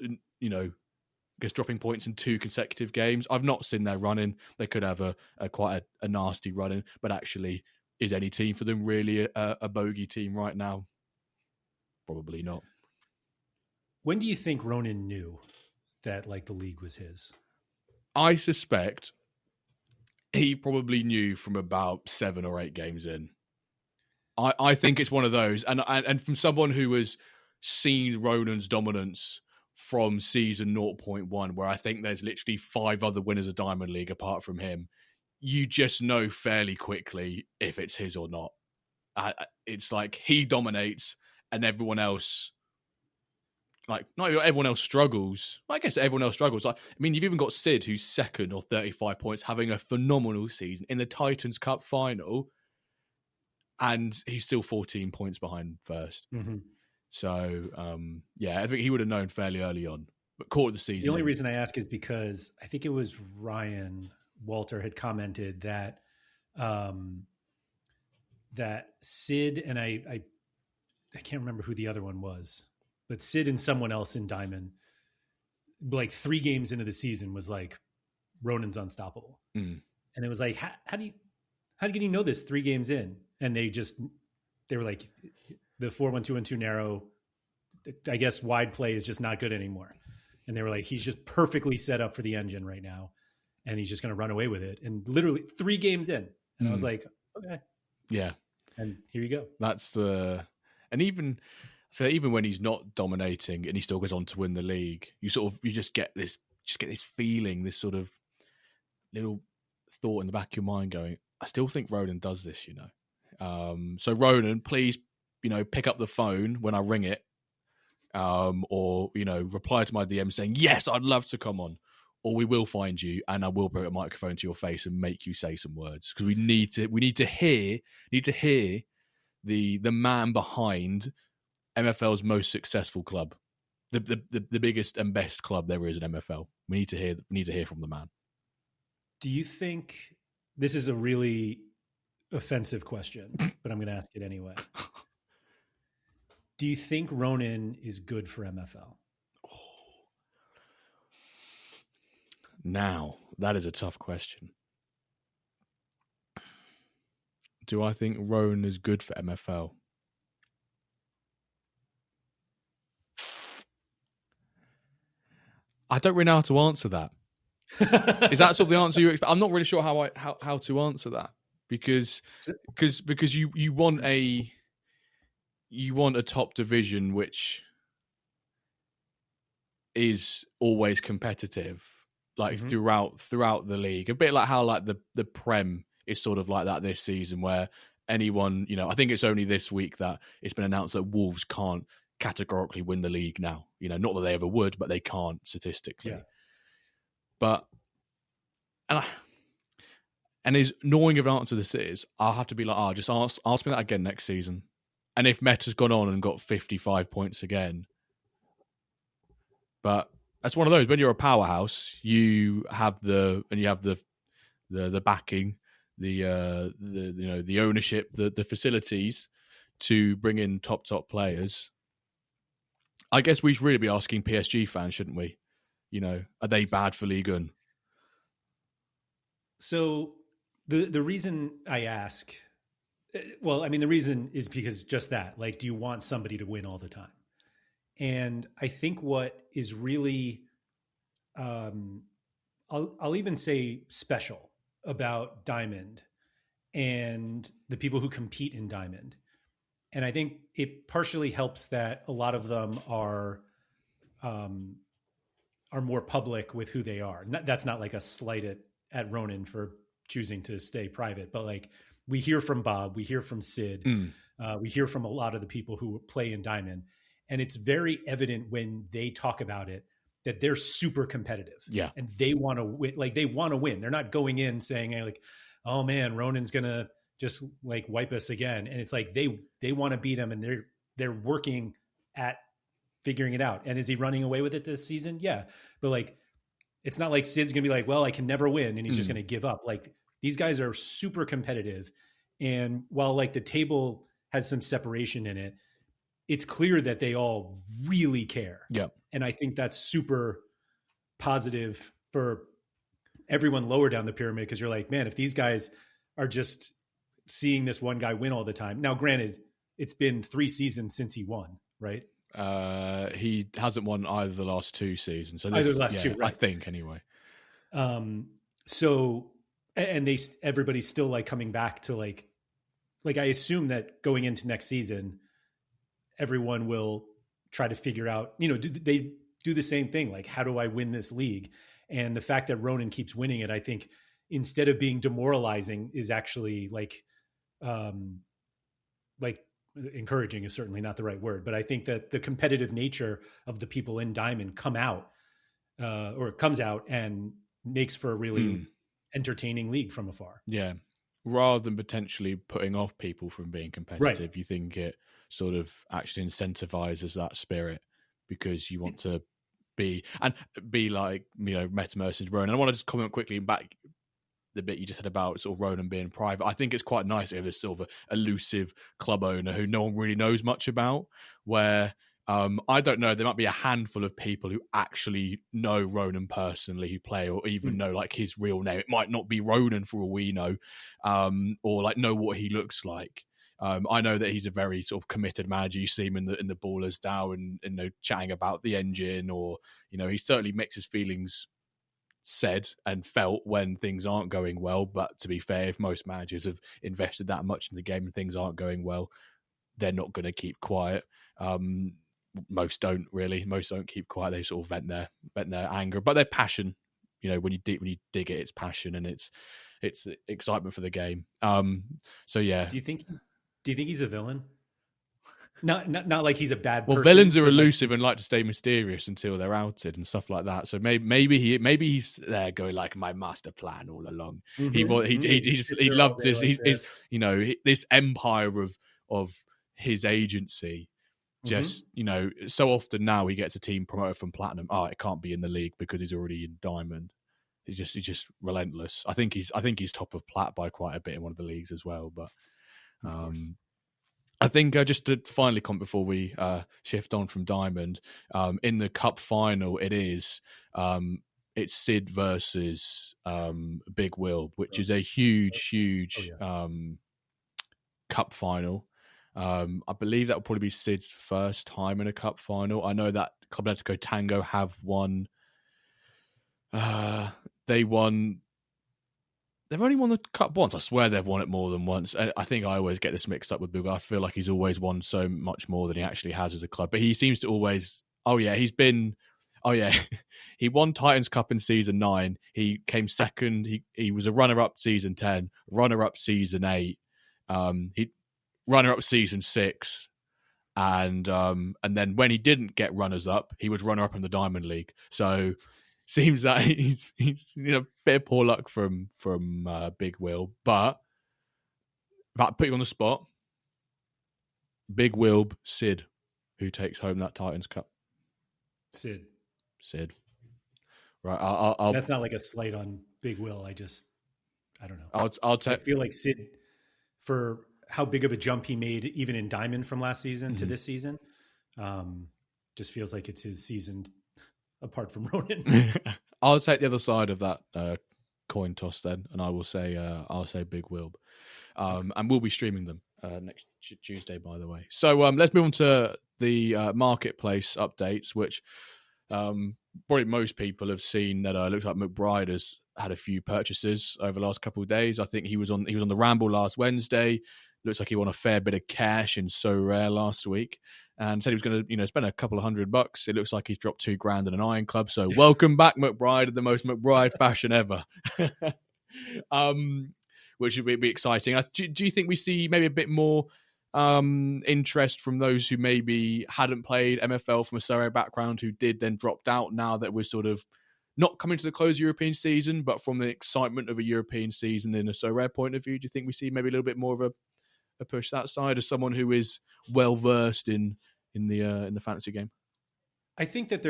just dropping points in 2 consecutive games. I've not seen their running. They could have a quite a nasty running, but actually, is any team for them really a bogey team right now? Probably not.
When do you think Ronan knew that the league was his?
I suspect he probably knew from about 7 or 8 games in. I think it's one of those, and from someone who has seen Ronan's dominance from season 0.1, where I think there's literally 5 other winners of Diamond League apart from him, you just know fairly quickly if it's his or not. It's like he dominates and everyone else, not everyone else struggles. I guess everyone else struggles. You've even got Sid, who's second or 35 points, having a phenomenal season in the Titans Cup final, and he's still 14 points behind first. Mm-hmm. So, I think he would have known fairly early on, but caught the season.
The only reason I ask is because I think it was Ryan Walter had commented that that Sid and I can't remember who the other one was, but Sid and someone else in Diamond, 3 games into the season, was like, Ronan's unstoppable. And it was like, how do you know this 3 games in? And they were like, the 4-1-2-1-2 narrow, I guess wide play is just not good anymore. And they were like, he's just perfectly set up for the engine right now, and he's just going to run away with it. And literally 3 games in, and I was like, okay,
yeah.
And here you go.
That's and even when he's not dominating and he still goes on to win the league, you just get this feeling, this sort of little thought in the back of your mind going, I still think Ronan does this, So Ronan, please, pick up the phone when I ring it, or reply to my DM saying, yes, I'd love to come on, or we will find you and I will put a microphone to your face and make you say some words, because we need to hear the man behind MFL's most successful club, the biggest and best club there is in MFL. We need to hear from the man.
Do you think this is a really offensive question, but I'm going to ask it anyway? Do you think Ronan is good for MFL?
Now, that is a tough question. Do I think Ronan is good for MFL? I don't really know how to answer that. Is that sort of the answer you expect? I'm not really sure how to answer that, because you want a top division which is always competitive, like throughout the league. A bit like how like the Prem is sort of like that this season, where anyone, I think it's only this week that it's been announced that Wolves can't categorically win the league now. Not that they ever would, but they can't statistically.
Yeah.
But and as annoying of an answer this is, I'll have to be like, just ask me that again next season. And if Meta's gone on and got 55 points again, but that's one of those. When you're a powerhouse, you have the backing, the ownership, the facilities to bring in top players. I guess we should really be asking PSG fans, shouldn't we? Are they bad for Ligue 1?
So the reason I ask, the reason is because just that, like, do you want somebody to win all the time? And I think what is really, I'll even say special about Diamond and the people who compete in Diamond. And I think it partially helps that a lot of them are more public with who they are. That's not like a slight at Ronan for choosing to stay private, but like we hear from Bob, we hear from Sid, we hear from a lot of the people who play in Diamond, and it's very evident when they talk about it that they're super competitive.
Yeah,
and they want to win. Like they want to win. They're not going in saying like, "Oh man, Ronan's gonna just like wipe us again." And it's like they want to beat him, and they're working at figuring it out. And is he running away with it this season? Yeah, but like, it's not like Sid's gonna be like, well, I can never win, and he's just gonna give up. Like these guys are super competitive, and while like the table has some separation in it, it's clear that they all really care.
Yeah,
and I think that's super positive for everyone lower down the pyramid, because you're like, man, if these guys are just seeing this one guy win all the time. Now, granted, it's been 3 seasons since he won, right?
He hasn't won either the last 2 seasons. So
either the last 2, right?
I think anyway.
So, and everybody's still like coming back to like I assume that going into next season, everyone will try to figure out, do they do the same thing? Like, how do I win this league? And the fact that Ronan keeps winning it, I think, instead of being demoralizing, is actually like encouraging is certainly not the right word, but I think that the competitive nature of the people in Diamond comes out and makes for a really entertaining league from afar.
Yeah. Rather than potentially putting off people from being competitive, right. You think it sort of actually incentivizes that spirit, because you want to be like, Metaverse and Ronan. I want to just comment quickly back the bit you just said about sort of Ronan being private. I think it's quite nice to have this sort of elusive club owner who no one really knows much about, where I don't know, there might be a handful of people who actually know Ronan personally, who play, or even know like his real name. It might not be Ronan for all we know, or like know what he looks like. I know that he's a very sort of committed manager. You see him in the Ballers DAO and chatting about the engine, or he certainly makes his feelings said and felt when things aren't going well. But to be fair, if most managers have invested that much in the game and things aren't going well, they're not going to keep quiet. Most don't really. Most don't keep quiet. They sort of vent their anger, but their passion. When you dig it, it's passion, and it's excitement for the game. So yeah.
Do you think he's a villain? Not like he's a bad person.
Well, villains are elusive and like to stay mysterious until they're outed and stuff like that. So maybe he's there going like, my master plan all along. Mm-hmm. He loved this. This empire of his agency. Just so often now he gets a team promoted from platinum. It can't be in the league because he's already in diamond. He's just relentless. I think he's top of plat by quite a bit in one of the leagues as well. But I think just to finally comment before we shift on from diamond, in the cup final it's Sid versus Big Will, which is a huge cup final. I believe that will probably be Sid's first time in a cup final. I know that Club Atletico Tango have won. They've only won the cup once. I swear they've won it more than once. I think I always get this mixed up with Buga. I feel like he's always won so much more than he actually has as a club. But he seems to always... Oh, yeah, he's been... Oh yeah, he won Titans Cup in season 9. He came second. He was a runner-up season 10, runner-up season 8, he runner-up season 6, and then when he didn't get runners-up, he was runner-up in the Diamond League. So seems that he's a bit of poor luck from Big Will, but if I put you on the spot, Big Wilb, Sid, who takes home that Titans Cup?
Sid.
Right, I'll
That's not like a slight on Big Will. I don't know.
I'll take.
I feel like Sid, for how big of a jump he made, even in Diamond from last season to this season, just feels like it's his season apart from Ronan.
I'll take the other side of that coin toss then, and I will say I'll say Big Wilb, and we'll be streaming them next Tuesday, by the way. So let's move on to the marketplace updates, which probably most people have seen. That looks like McBride has had a few purchases over the last couple of days. I think he was on the Ramble last Wednesday. Looks like he won a fair bit of cash in So Rare last week, and said he was going to spend a couple of $100. It looks like he's dropped $2,000 in an Iron Club. So welcome back, McBride, in the most McBride fashion ever. Which would be exciting. Do you think we see maybe a bit more interest from those who maybe hadn't played MFL from a Sorare background, who did then dropped out, now that we're sort of not coming to the close of European season, but from the excitement of a European season in a Sorare point of view? Do you think we see maybe a little bit more of a push that side, as someone who is well versed in the fantasy game?
I think that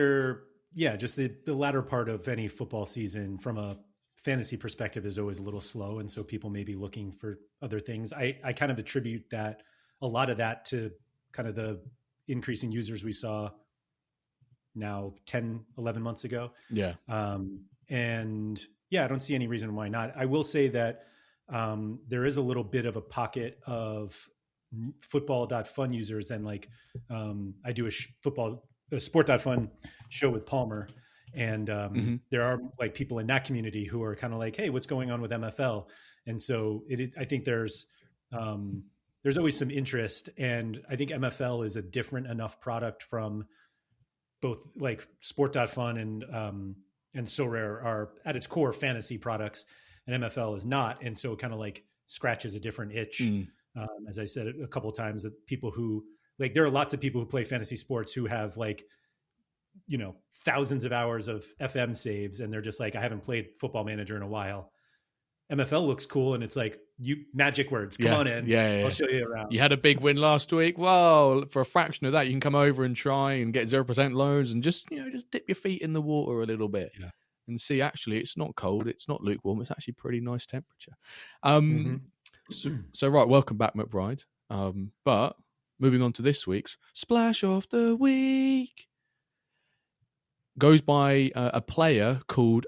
just the latter part of any football season from a fantasy perspective is always a little slow. And so people may be looking for other things. I kind of attribute a lot of that to kind of the increasing users we saw now 10, 11 months ago.
Yeah.
And yeah, I don't see any reason why not. I will say that there is a little bit of a pocket of football.fun users. Then I do a sport.fun show with Palmer. And there are like people in that community who are kind of like, hey, what's going on with MFL? And so I think there's always some interest. And I think MFL is a different enough product from both like sport.fun and Sorare are at its core fantasy products, and MFL is not. And so it kind of like scratches a different itch. As I said a couple of times, that people who there are lots of people who play fantasy sports who have thousands of hours of FM saves, and they're just like, I haven't played Football Manager in a while. MFL looks cool, and it's like, you magic words, come on in. I'll show you around.
You had a big win last week. Well, for a fraction of that, you can come over and try and get 0% loans and just dip your feet in the water a little bit and see, actually, it's not cold, it's not lukewarm, it's actually pretty nice temperature. So right, welcome back, McBride. But moving on to this week's Splash of the Week. Goes by a player called...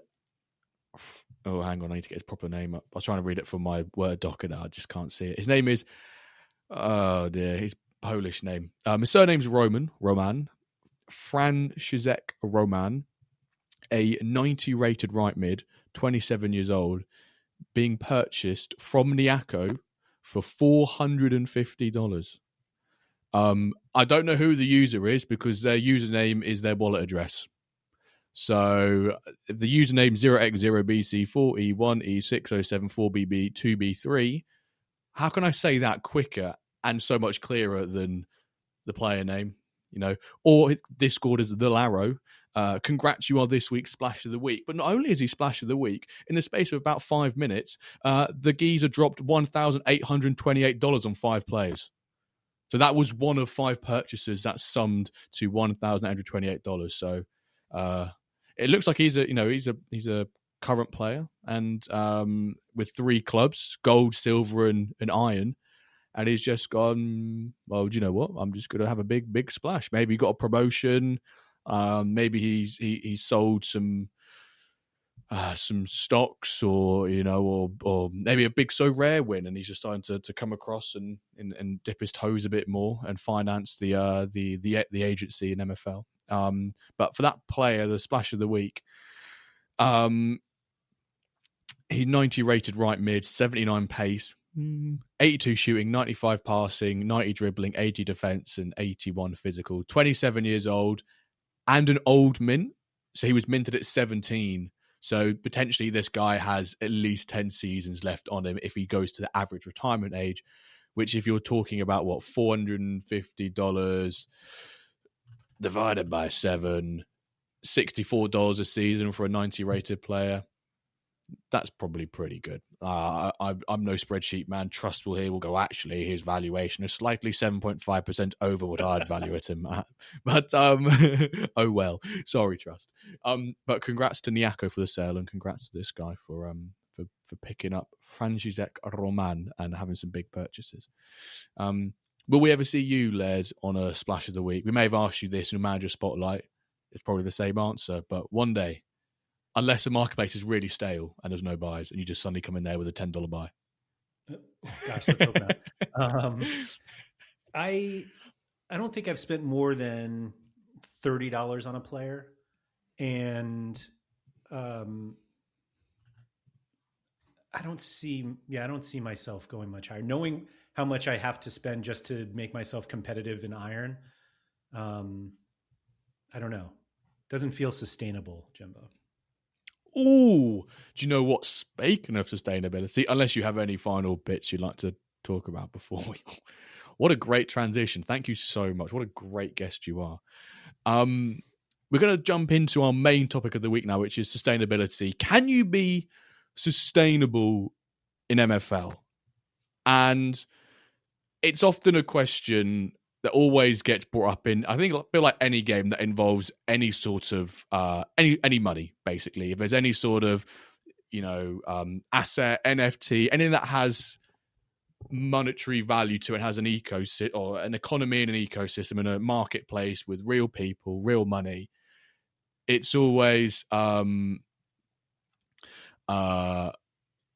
Oh, hang on, I need to get his proper name up. I was trying to read it from my Word doc and I just can't see it. His name is... Oh, dear. His Polish name. His surname's Roman. Franciszek Roman. A 90 rated right mid, 27 years old, being purchased from Niako for $450. I don't know who the user is because their username is their wallet address. So the username 0x0BC4E1E6074BB2B3. How can I say that quicker and so much clearer than the player name? Or Discord is the Larrow. Congrats, you are this week's Splash of the Week. But not only is he Splash of the Week, in the space of about 5 minutes, the geezer dropped $1,828 on 5 players. So that was one of 5 purchases that summed to $1,828. So it looks like he's a current player, and with 3 clubs, gold, silver, and iron. And he's just gone, well, do you know what? I'm just going to have a big splash. Maybe he got a promotion. Maybe he's sold some stocks, or maybe a big So Rare win, and he's just starting to come across and dip his toes a bit more and finance the agency in MFL. But for that player, the Splash of the Week, he's 90 rated right mid, 79 pace, 82 shooting, 95 passing, 90 dribbling, 80 defense, and 81 physical. 27 years old, and an old mint. So he was minted at 17. So potentially this guy has at least 10 seasons left on him if he goes to the average retirement age, which if you're talking about what, $450 divided by 7, $64 a season for a 90 rated player, that's probably pretty good. I'm no spreadsheet man. Trustful here will go, actually, his valuation is slightly 7.5% over what I'd value it him at. But, oh well. Sorry, Trust. But congrats to Nyako for the sale, and congrats to this guy for picking up Franciszek Roman and having some big purchases. Will we ever see you, Laird, on a Splash of the Week? We may have asked you this in a Manager Spotlight. It's probably the same answer, but one day, unless the marketplace is really stale and there's no buys, and you just suddenly come in there with a $10 buy.
Oh, gosh, let's hope not. I don't think I've spent more than $30 on a player, and I don't see myself going much higher. Knowing how much I have to spend just to make myself competitive in Iron, I don't know. Doesn't feel sustainable, Jimbo.
Ooh, do you know what? Speaking of sustainability, unless you have any final bits you'd like to talk about before we... What a great transition. Thank you so much. What a great guest you are. We're going to jump into our main topic of the week now, which is sustainability. Can you be sustainable in MFL? And it's often a question that always gets brought up in, I feel like any game that involves any sort of any money, basically. If there's any sort of, asset, NFT, anything that has monetary value to it, has an ecosystem or an economy and an ecosystem and a marketplace with real people, real money, it's always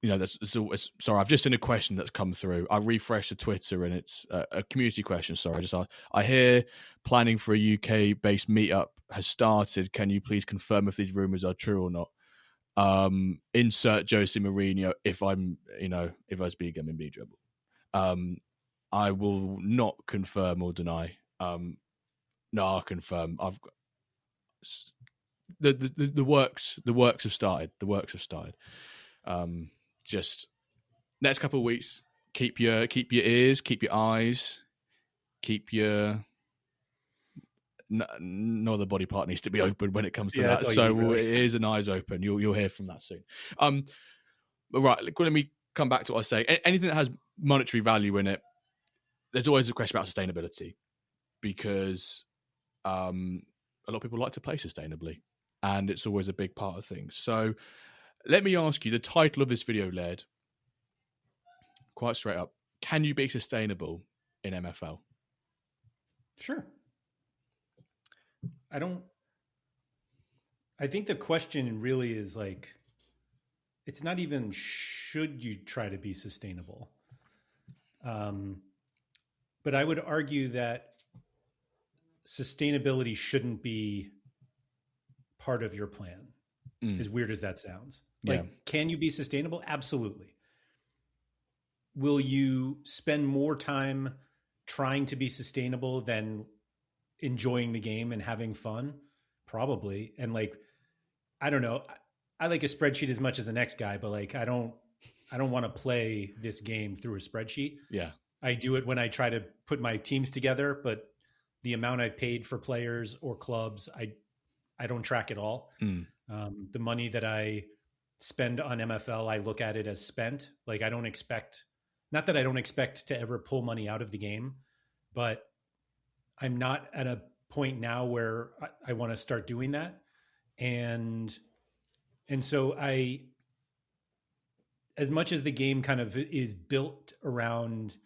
that's always, sorry, I've just seen a question that's come through. I refreshed the Twitter and it's a community question. Sorry, I hear planning for a UK-based meetup has started. Can you please confirm if these rumors are true or not? Insert Jose Mourinho if I was being in big trouble. I will not confirm or deny. No, I'll confirm. I've got the works have started. The works have started. Just next couple of weeks, keep your ears, keep your eyes, keep your no other body part needs to be open when it comes to that. So ears and eyes open. You'll hear from that soon. But right, let me come back to what I was saying. Anything that has monetary value in it, there's always a question about sustainability, because a lot of people like to play sustainably, and it's always a big part of things. So let me ask you, the title of this video, Laird, quite straight up, can you be sustainable in MFL?
Sure. I think the question really is like, it's not even should you try to be sustainable. But I would argue that sustainability shouldn't be part of your plan, as weird as that sounds. Like, can you be sustainable? Absolutely. Will you spend more time trying to be sustainable than enjoying the game and having fun? Probably. And like, I don't know. I like a spreadsheet as much as the next guy, but like, I don't want to play this game through a spreadsheet.
Yeah.
I do it when I try to put my teams together, but the amount I've paid for players or clubs, I don't track it all. The money that I spend on MFL, I look at it as spent. Like, I don't expect, not that I don't expect to ever pull money out of the game, but I'm not at a point now where I want to start doing that. And so as much as the game kind of is built around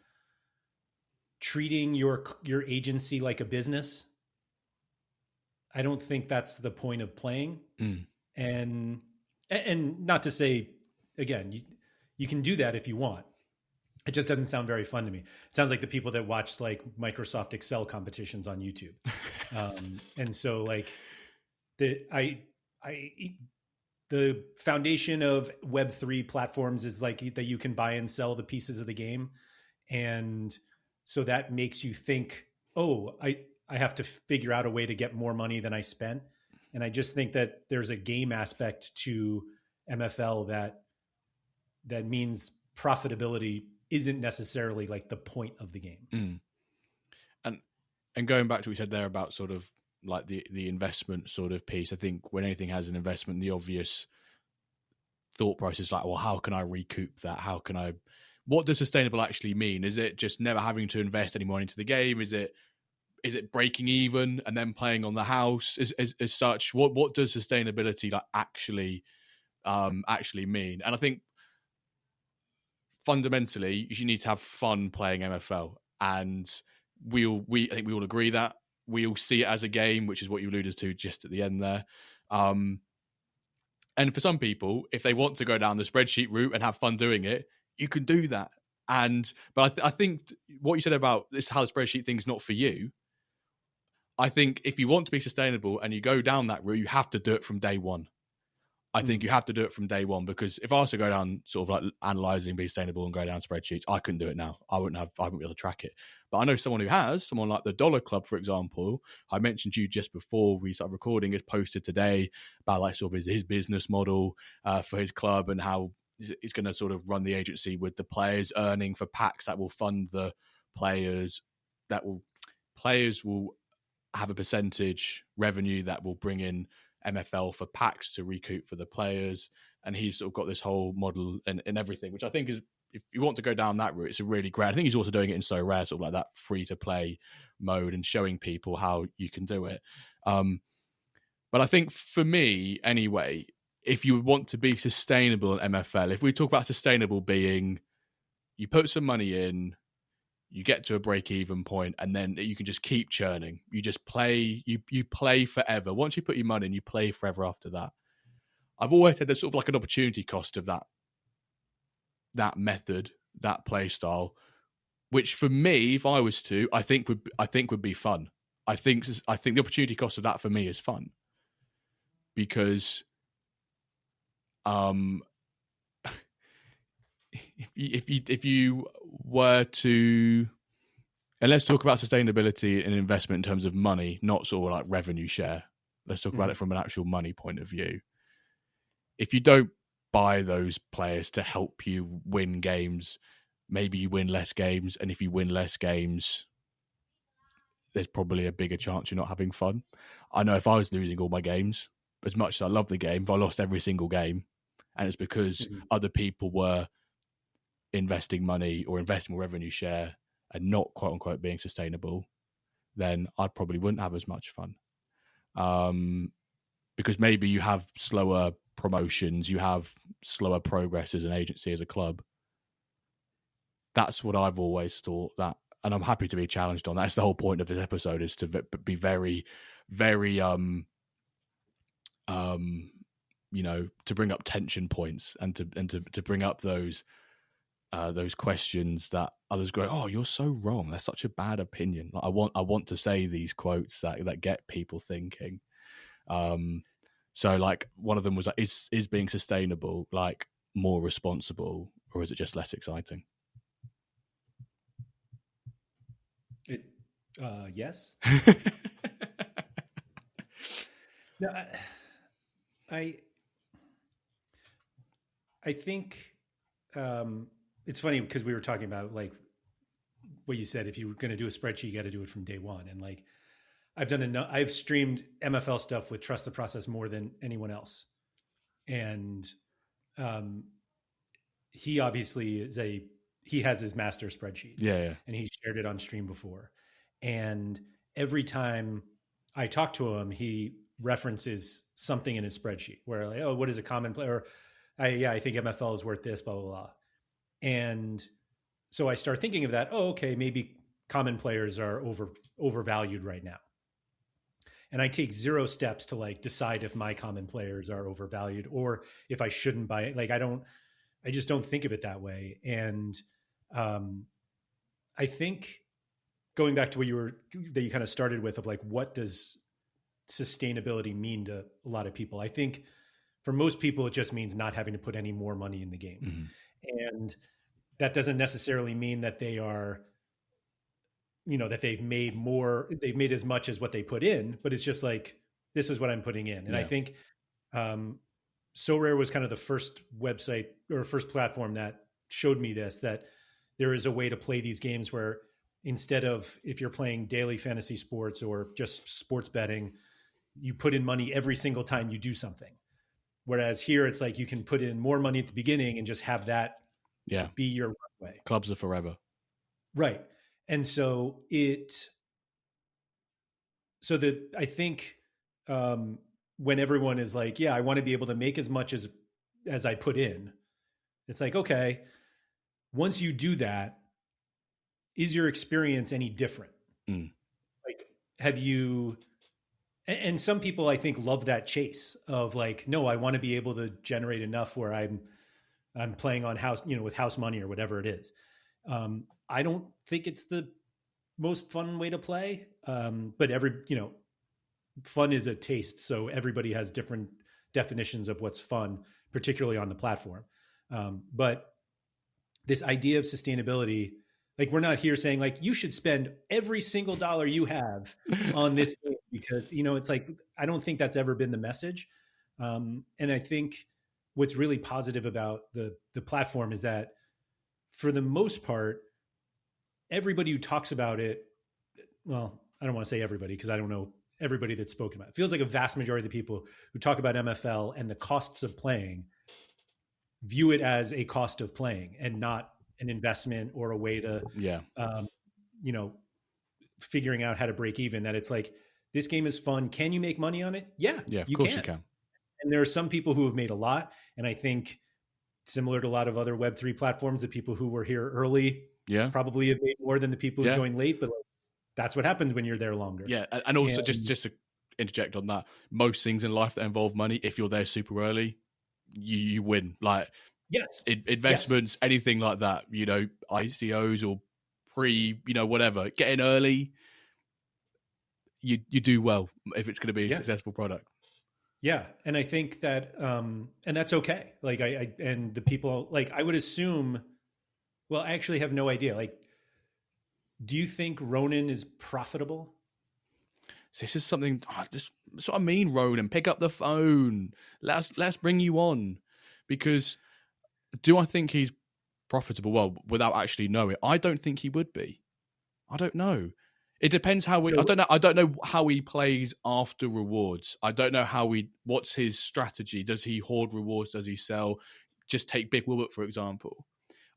treating your agency like a business, I don't think that's the point of playing. And not to say, again, you can do that if you want. It just doesn't sound very fun to me. It sounds like the people that watch like Microsoft Excel competitions on YouTube. And so like the foundation of Web3 platforms is like that you can buy and sell the pieces of the game. And so that makes you think, oh, I have to figure out a way to get more money than I spent. And I just think that there's a game aspect to MFL that means profitability isn't necessarily like the point of the game.
And going back to what we said there about sort of like the investment sort of piece, I think when anything has an investment, the obvious thought process is like, well, how can I recoup that? What does sustainable actually mean? Is it just never having to invest any money into the game? Is it breaking even and then playing on the house as such? What does sustainability like actually mean? And I think fundamentally you need to have fun playing MFL, and I think we all agree that we all see it as a game, which is what you alluded to just at the end there. And for some people, if they want to go down the spreadsheet route and have fun doing it, you can do that. But I think what you said about this, how the spreadsheet thing's not for you. I think if you want to be sustainable and you go down that route, you have to do it from day one. I think you have to do it from day one, because if I was to go down sort of like analyzing, be sustainable and go down spreadsheets, I couldn't do it now. I wouldn't be able to track it. But I know someone who has, someone like the Dollar Club, for example. I mentioned to you just before we started recording, has posted today about like sort of his business model for his club and how he's going to sort of run the agency with the players earning for packs that will fund the players. Players will have a percentage revenue that will bring in MFL for packs to recoup for the players. And he's sort of got this whole model and everything, which I think is, if you want to go down that route, it's a really great. I think he's also doing it in So Rare, sort of like that free to play mode, and showing people how you can do it. But I think for me anyway, if you want to be sustainable in MFL, if we talk about sustainable being, you put some money in, you get to a break-even point, and then you can just keep churning. You just play. You play forever. Once you put your money in, you play forever after that. I've always said there's sort of like an opportunity cost of that method, that play style, which for me, if I was to, I think would be fun. I think the opportunity cost of that for me is fun, because if you were to, and let's talk about sustainability and investment in terms of money, not sort of like revenue share. Let's talk about it from an actual money point of view. If you don't buy those players to help you win games, maybe you win less games. And if you win less games, there's probably a bigger chance you're not having fun. I know if I was losing all my games, as much as I love the game, if I lost every single game, and it's because other people were investing money or investing more revenue share and not quote unquote being sustainable, then I probably wouldn't have as much fun. Because maybe you have slower promotions, you have slower progress as an agency, as a club. That's what I've always thought, that, and I'm happy to be challenged on that. That's the whole point of this episode, is to be very, very, to bring up tension points and to bring up those questions that others go, oh, you're so wrong. That's such a bad opinion. Like, I want to say these quotes that get people thinking. So like one of them was like, is being sustainable like more responsible, or is it just less exciting?
Yes. No, I think it's funny because we were talking about like what you said. If you were going to do a spreadsheet, you got to do it from day one. And like I've streamed MFL stuff with Trust the Process more than anyone else, and he obviously he has his master spreadsheet,
yeah,
and he's shared it on stream before. And every time I talk to him, he references something in his spreadsheet where like, oh, what is a common player? I think MFL is worth this, blah, blah, blah. And so I start thinking of that. Oh, okay, maybe common players are overvalued right now. And I take 0 steps to like decide if my common players are overvalued or if I shouldn't buy it. Like I just don't think of it that way. And I think going back to what you kind of started with, of like, what does sustainability mean to a lot of people? I think for most people, it just means not having to put any more money in the game. Mm-hmm. And that doesn't necessarily mean that they are, that they've made as much as what they put in, but it's just like, this is what I'm putting in. And
Yeah.
I think SoRare was kind of the first website or first platform that showed me this, that there is a way to play these games where instead of, if you're playing daily fantasy sports or just sports betting, you put in money every single time you do something. Whereas here it's like you can put in more money at the beginning and just have that be your runway.
Clubs are forever.
Right. And so I think when everyone is like, yeah, I want to be able to make as much as I put in, it's like, okay, once you do that, is your experience any different? Like, have you, and some people I think love that chase of like, no, I want to be able to generate enough where I'm playing on house, with house money or whatever it is. I don't think it's the most fun way to play. But fun is a taste. So everybody has different definitions of what's fun, particularly on the platform. But this idea of sustainability, like, we're not here saying like you should spend every single dollar you have on this game because, it's like, I don't think that's ever been the message. And I think what's really positive about the platform is that for the most part, everybody who talks about it, well, I don't want to say everybody because I don't know everybody that's spoken about it. It feels like a vast majority of the people who talk about MFL and the costs of playing view it as a cost of playing and not an investment or a way to, figuring out how to break even. That it's like, this game is fun. Can you make money on it? Yeah,
of course you can.
And there are some people who have made a lot. And I think similar to a lot of other Web3 platforms, the people who were here early probably have made more than the people who joined late, but like, that's what happens when you're there longer.
Yeah. And also just to interject on that, most things in life that involve money, if you're there super early, you win. Like, investments, anything like that, ICOs or whatever, get in early, you do well if it's going to be a successful product.
Yeah. And I think that, and that's okay. Like and the people, like, I would assume, well, I actually have no idea. Like, do you think Ronin is profitable?
So this is something, that's what I mean, Ronin. Pick up the phone. Let's bring you on. Because do I think he's profitable? Well, without actually knowing, I don't think he would be. I don't know. It depends how I don't know how he plays after rewards. I don't know what's his strategy. Does he hoard rewards? Does he sell? Just take Big Wilbert, for example.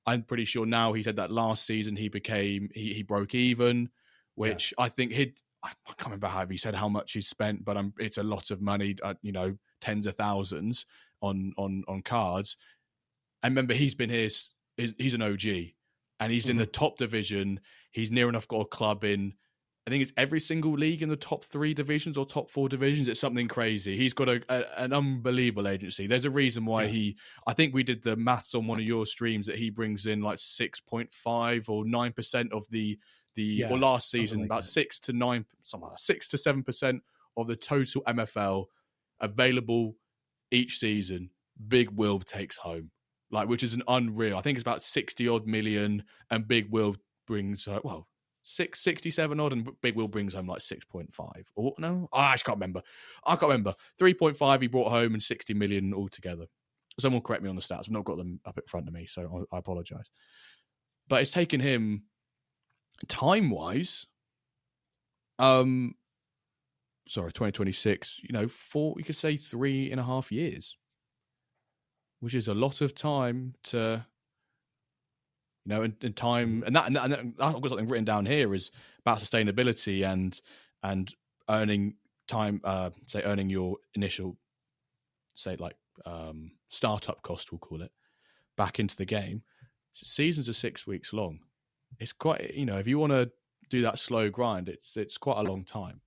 I'm pretty sure now he said that last season he broke even, which I think I can't remember how he said how much he spent, but it's a lot of money, tens of thousands on cards. And remember, he's been here, he's an OG, and he's in the top division. He's near enough got a club in, I think it's every single league in the top 3 divisions or top 4 divisions. It's something crazy. He's got an unbelievable agency. There's a reason why I think we did the maths on one of your streams that he brings in like 6.5 or 9% of or last season, about 6 to 9, something like 6 to 7% of the total MFL available each season. Big Will takes home, which is an unreal. I think it's about 60 odd million, and Big Will brings 67 odd, and Big Will brings home like 6.5. Or no, I can't remember. 3.5 he brought home and 60 million altogether. Someone correct me on the stats. I've not got them up in front of me, so I apologize. But it's taken him time-wise, 2026, you could say 3.5 years, which is a lot of time to, and time, and that I've got something written down here is about sustainability and earning time, say earning your initial, say startup cost, we'll call it, back into the game. Seasons are 6 weeks long. It's quite, if you want to do that slow grind, it's quite a long time.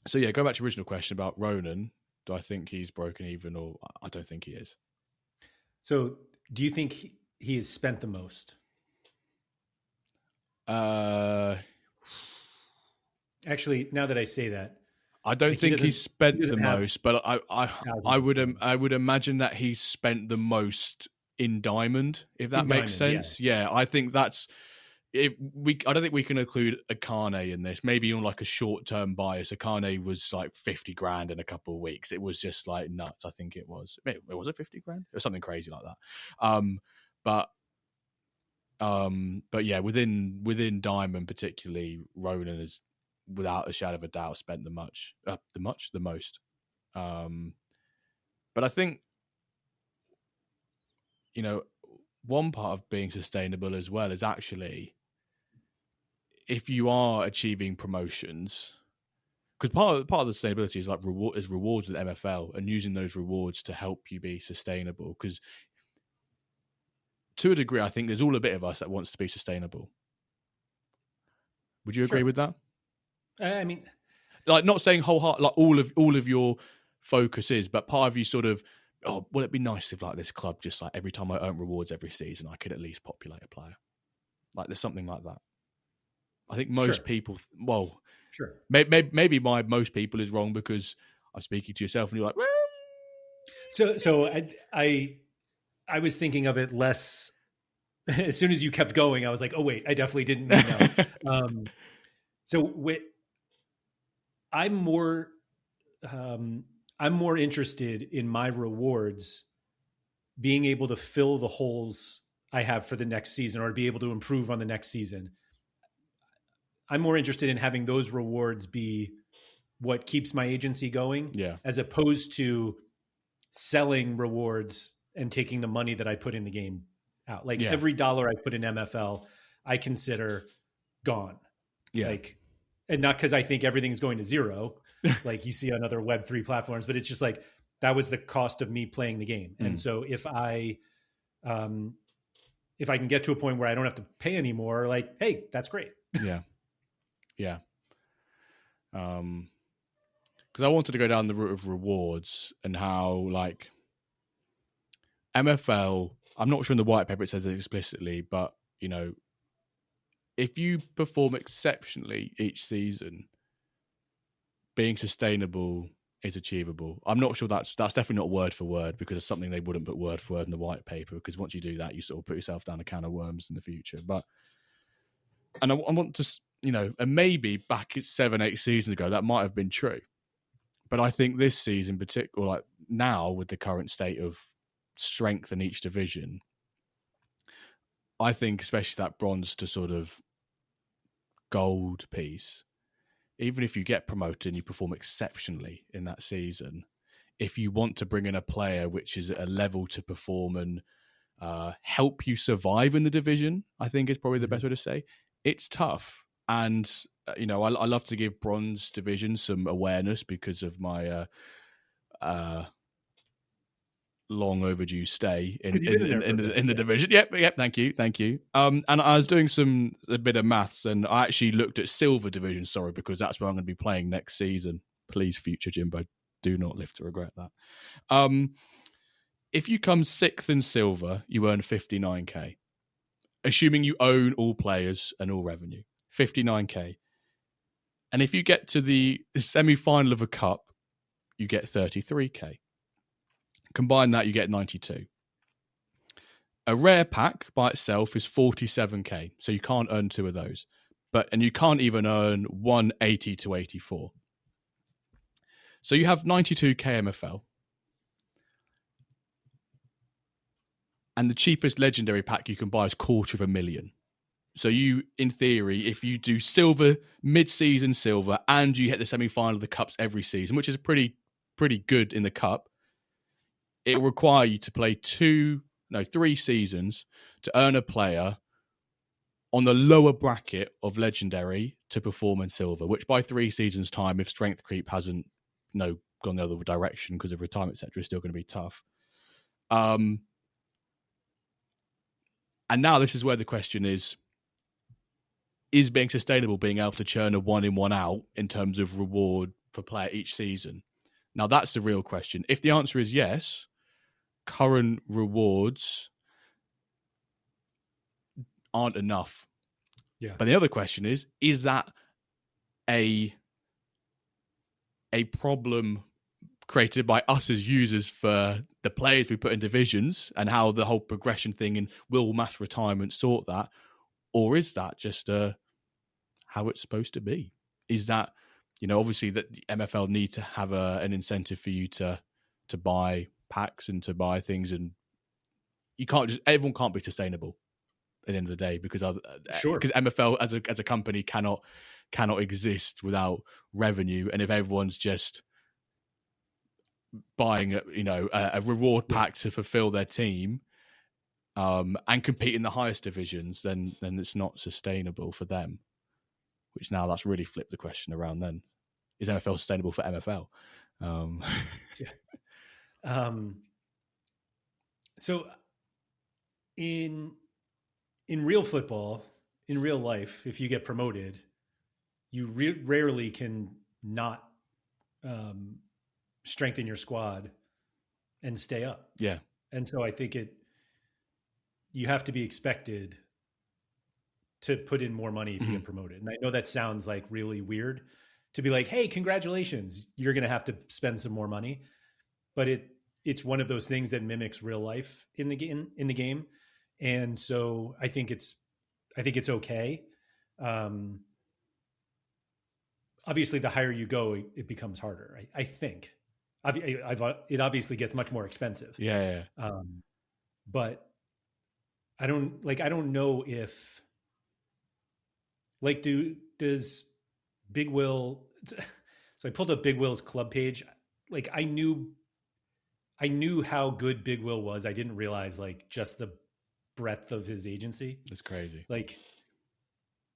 So yeah, go back to your original question about Ronin. Do I think he's broken even, or I don't think he is?
So do you think he has spent the most? Actually, now that I say that,
I don't think he's spent the most, but I would imagine that he's spent the most in Diamond, if that makes sense. Yeah, I think that's I don't think we can include Akane in this. Maybe on like a short-term bias. Akane was like 50 grand in a couple of weeks. It was just like nuts. I think it was. It was it 50 grand? It was something crazy like that. But yeah, within Diamond particularly, Ronan has, without a shadow of a doubt, spent the most. But I think, one part of being sustainable as well is actually, if you are achieving promotions, because part of the sustainability is like rewards with MFL, and using those rewards to help you be sustainable. Because to a degree, I think there's all a bit of us that wants to be sustainable. Would you agree with that?
I mean,
like, not saying wholehearted, like all of your focus is, but part of you sort of, oh, well, it'd be nice if like this club just like every time I earn rewards every season, I could at least populate a player. Like there's something like that. I think most people, maybe most people is wrong because I'm speaking to yourself and you're like, well.
So I was thinking of it less. As soon as you kept going, I was like, oh wait, I definitely didn't mean that. I'm more interested in my rewards being able to fill the holes I have for the next season, or to be able to improve on the next season. I'm more interested in having those rewards be what keeps my agency going, as opposed to selling rewards and taking the money that I put in the game out. Like every dollar I put in MFL, I consider gone. And not because I think everything's going to zero, like you see on other Web3 platforms, but it's just like, that was the cost of me playing the game. And so if I can get to a point where I don't have to pay anymore, like, hey, that's great.
Yeah. Because I wanted to go down the route of rewards and how, like, MFL, I'm not sure in the white paper it says it explicitly, but, if you perform exceptionally each season, being sustainable is achievable. I'm not sure that's definitely not word for word, because it's something they wouldn't put word for word in the white paper, because once you do that, you sort of put yourself down a can of worms in the future. And I want to, and maybe back 7-8 seasons ago, that might have been true. But I think this season, particularly like now with the current state of strength in each division, I think especially that bronze to sort of gold piece, even if you get promoted and you perform exceptionally in that season, if you want to bring in a player which is at a level to perform and help you survive in the division, I think is probably the best way to say, it's tough. And, I love to give bronze division some awareness because of my long overdue stay in the division. Yep. Thank you. And I was doing a bit of maths, and I actually looked at silver division. Sorry, because that's where I'm going to be playing next season. Please, future Jimbo, do not live to regret that. If you come 6th in silver, you earn 59k, assuming you own all players and all revenue. 59k, and if you get to the semi-final of a cup, you get 33k. Combine that, you get 92. A rare pack by itself is 47k, so you can't earn two of those. And you can't even earn 180 to 84. So you have 92k MFL. And the cheapest legendary pack you can buy is 250,000. So you, in theory, if you do silver, mid-season silver, and you hit the semi-final of the cups every season, which is pretty good in the cup, it will require you to play 3 seasons to earn a player on the lower bracket of legendary to perform in silver, which by 3 seasons' time, if strength creep hasn't gone the other direction because of retirement, etc., is still going to be tough. And now this is where the question is being sustainable, being able to churn a 1 in 1 out in terms of reward for player each season? Now, that's the real question. If the answer is yes, current rewards aren't enough.
Yeah.
But the other question is that a problem created by us as users for the players we put in divisions, and how the whole progression thing and will mass retirement sort that? or is that just how it's supposed to be? Is that, obviously that the MFL need to have an incentive for you to buy packs and to buy things, and everyone can't be sustainable at the end of the day, because MFL as a company cannot exist without revenue. And if everyone's just buying a reward pack to fulfill their team, and compete in the highest divisions, then it's not sustainable for them. Which now that's really flipped the question around. Then is MFL sustainable for MFL?
So in real football, in real life, if you get promoted, you rarely can not strengthen your squad and stay up.
Yeah.
And so I think you have to be expected to put in more money to get promoted. And I know that sounds like really weird to be like, hey, congratulations, you're going to have to spend some more money. But it's one of those things that mimics real life in the game. And so I think it's okay. Obviously, the higher you go, it becomes harder. I think it obviously gets much more expensive.
Yeah.
But I don't know if does Big Will. So I pulled up Big Will's club page. Like I knew how good Big Will was. I didn't realize just the breadth of his agency.
It's crazy.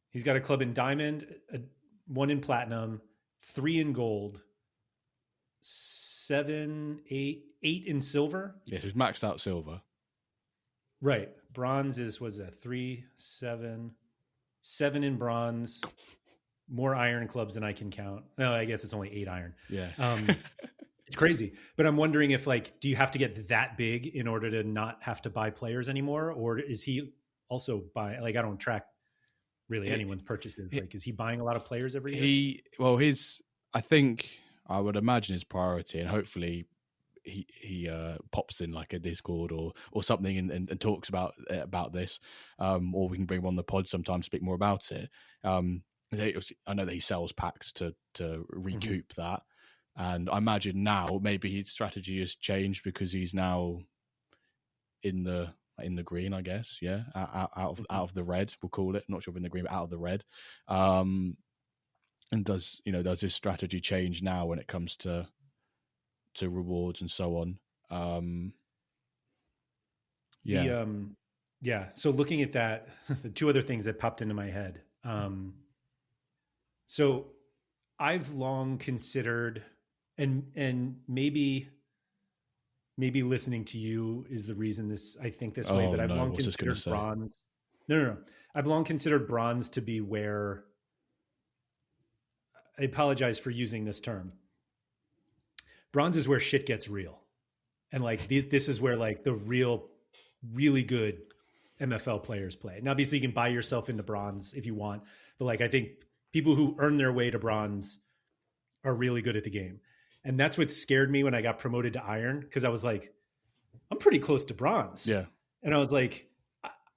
He's got a club in diamond, one in platinum, 3 in gold, 7, 8 in silver.
Yes, he's maxed out silver.
Right. Bronze was a 3, 7 in bronze. More iron clubs than I can count. No, I guess it's only 8 iron.
Yeah.
It's crazy. But I'm wondering if do you have to get that big in order to not have to buy players anymore? Or is he also buying, I don't track really anyone's purchases. Is he buying a lot of players every year?
I think I would imagine his priority, and hopefully he pops in a Discord or something and talks about this, or we can bring him on the pod sometime to speak more about it. I know that he sells packs to recoup that, and I imagine now maybe his strategy has changed because he's now in the green, I guess. Yeah, out of the red, we'll call it. I'm not sure if in the green, but out of the red. And does his strategy change now when it comes to rewards and so on?
Yeah. So looking at that, the 2 other things that popped into my head. So I've long considered, and maybe listening to you is the reason I think this way, but I've long considered bronze. No. I've long considered bronze to be where, I apologize for using this term. Bronze is where shit gets real. And this is where the real, really good MFL players play. And obviously you can buy yourself into bronze if you want, but I think people who earn their way to bronze are really good at the game. And that's what scared me when I got promoted to iron. Cause I was like, I'm pretty close to bronze.
Yeah.
And I was like,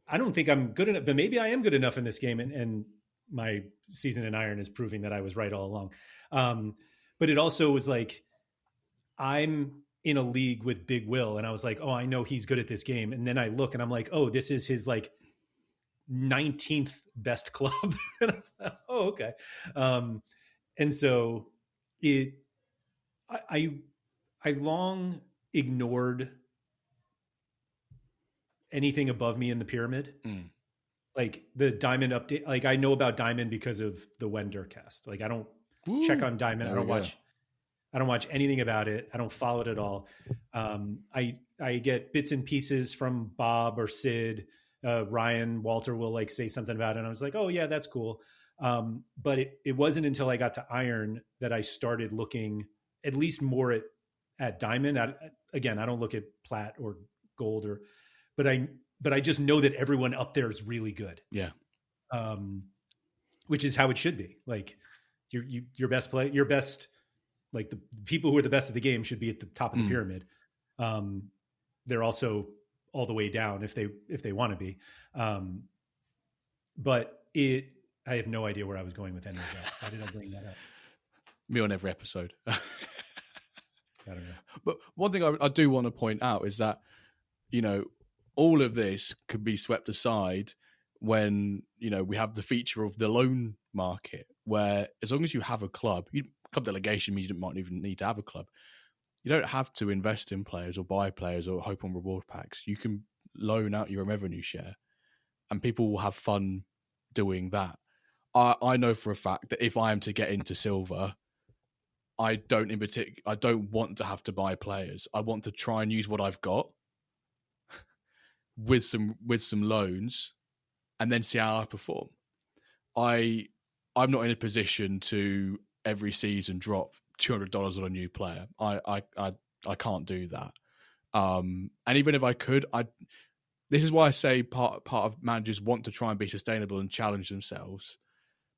I don't think I'm good enough, but maybe I am good enough in this game. And my season in iron is proving that I was right all along. But it also was I'm in a league with Big Will. And I was like, oh, I know he's good at this game. And then I look and I'm like, oh, this is his 19th best club. And I was like, oh, okay. And so I long ignored anything above me in the pyramid. The diamond update. I know about diamond because of the WenDirkCast. I don't check on diamond. I don't watch anything about it. I don't follow it at all. I get bits and pieces from Bob or Sid. Ryan, Walter will say something about it. And I was like, oh yeah, that's cool. But it wasn't until I got to iron that I started looking at least more at diamond. Again, I don't look at plat or gold but I just know that everyone up there is really good.
Yeah.
Which is how it should be. Your best play, your best, the people who are the best at the game should be at the top of the pyramid. They're also all the way down if they want to be. but I have no idea where I was going with any of that. Why did I bring that up?
Me on every episode.
I don't know.
But one thing I do want to point out is that, all of this could be swept aside when, we have the feature of the loan market, where as long as you have a club delegation means you might even need to have a club. You don't have to invest in players or buy players or hope on reward packs. You can loan out your revenue share and people will have fun doing that. I know for a fact that if I am to get into silver, I don't want to have to buy players. I want to try and use what I've got with some loans and then see how I perform. I'm not in a position to every season drop $200 on a new player. I can't do that. And even if I could, this is why I say part of managers want to try and be sustainable and challenge themselves.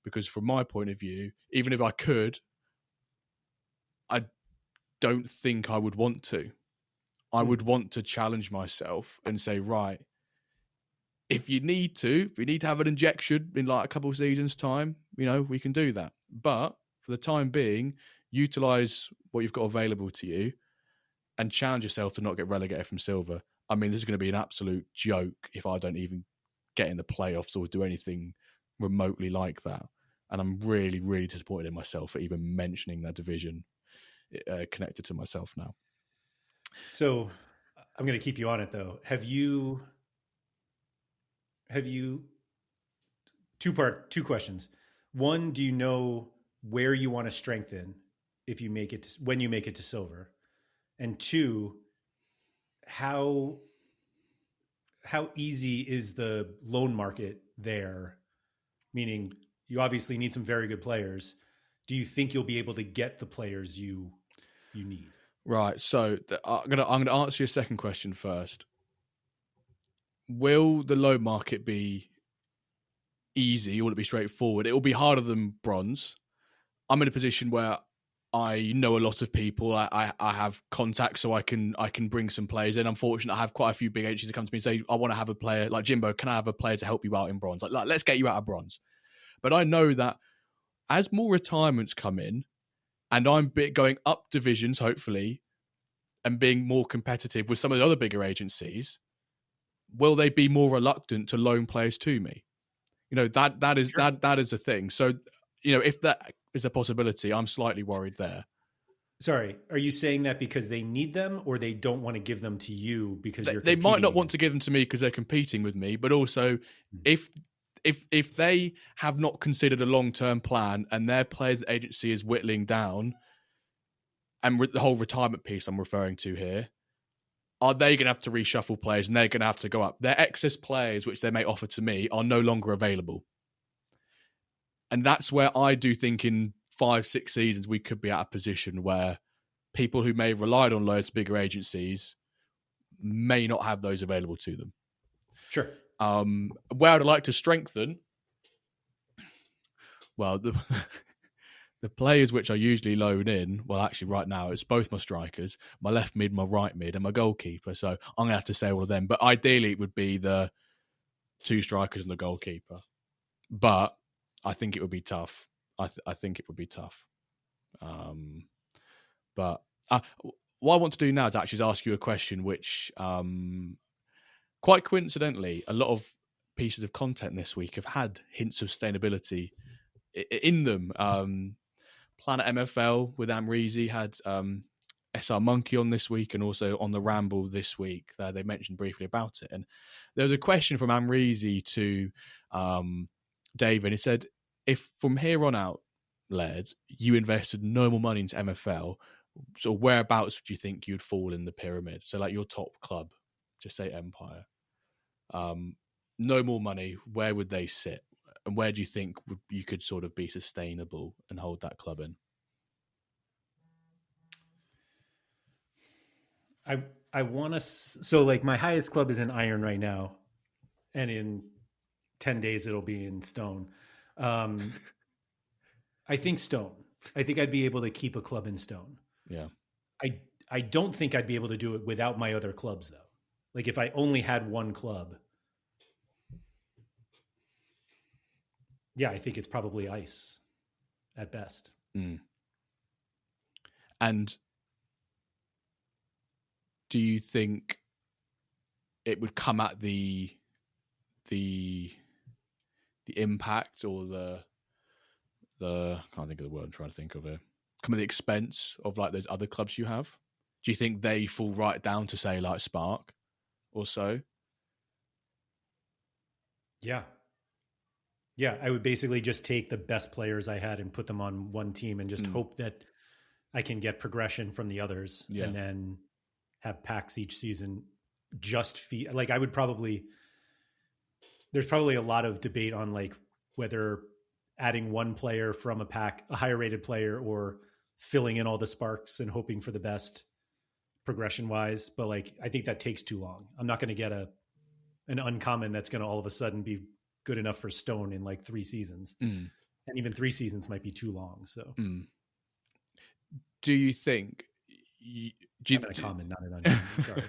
Because from my point of view, even if I could, I don't think I would want to. I would want to challenge myself and say, right, if you need to have an injection in like a couple of seasons' time, we can do that. But for the time being, utilize what you've got available to you and challenge yourself to not get relegated from silver. I mean, this is going to be an absolute joke if I don't even get in the playoffs or do anything remotely like that. And I'm really, really disappointed in myself for even mentioning that division connected to myself now.
So I'm going to keep you on it though. Have you two questions. One, do you know where you want to strengthen if you make it when you make it to silver? And two, how easy is the loan market there? Meaning you obviously need some very good players. Do you think you'll be able to get the players you need?
Right. So I'm gonna answer your second question first. Will the loan market be easy? Will it be straightforward? It will be harder than bronze. I'm in a position where I know a lot of people. I have contacts, so I can bring some players in. I'm fortunate I have quite a few big agencies that come to me and say, I want to have a player like Jimbo. Can I have a player to help you out in bronze? Like let's get you out of bronze. But I know that as more retirements come in, and I'm going up divisions, hopefully, and being more competitive with some of the other bigger agencies, will they be more reluctant to loan players to me? That is sure. that is a thing. So, if that is a possibility, I'm slightly worried there.
Sorry, are you saying that because they need them, or they don't want to give them to you because you're
they might not want to give them to me because they're competing with me, but also if they have not considered a long-term plan and their players agency is whittling down, and the whole retirement piece I'm referring to here, are they going to have to reshuffle players and they're going to have to go up? Their excess players, which they may offer to me, are no longer available. And that's where I do think in 5-6 seasons, we could be at a position where people who may have relied on loads of bigger agencies may not have those available to them.
Sure.
Where I'd like to strengthen, well, the players which I usually loan in, well, actually right now, it's both my strikers, my left mid, my right mid, and my goalkeeper. So I'm going to have to say all of them. But ideally, it would be the 2 strikers and the goalkeeper. But I think it would be tough. I think it would be tough. But what I want to do now is actually ask you a question which, quite coincidentally, a lot of pieces of content this week have had hints of sustainability in them. Planet MFL with Amrezy had SR Monkey on this week, and also on the Ramble this week. They mentioned briefly about it. And there was a question from Amrezy to David. He said, if from here on out, Laird, you invested no more money into MFL, so whereabouts do you think you'd fall in the pyramid? So like your top club, just say Empire. No more money, where would they sit? And where do you think you could sort of be sustainable and hold that club in?
I want to, so like my highest club is in iron right now, and in 10 days it'll be in stone. I think stone. I think I'd be able to keep a club in stone.
Yeah.
I don't think I'd be able to do it without my other clubs though. Like if I only had one club, Yeah, I think it's probably ice at best.
And do you think it would come at the impact or the I can't think of the word I'm trying to think of here. Come at the expense of like those other clubs you have? Do you think they fall right down to say like Spark or so?
Yeah. Yeah, I would basically just take the best players I had and put them on one team and just hope that I can get progression from the others and then have packs each season just like I would probably there's probably a lot of debate on like whether adding one player from a pack, a higher rated player, or filling in all the sparks and hoping for the best progression wise. But like, I think that takes too long. I'm not going to get an uncommon that's going to all of a sudden be good enough for Stone in like 3 seasons. And even 3 seasons might be too long. So
do you think
I'm a common, not an uncommon. Sorry.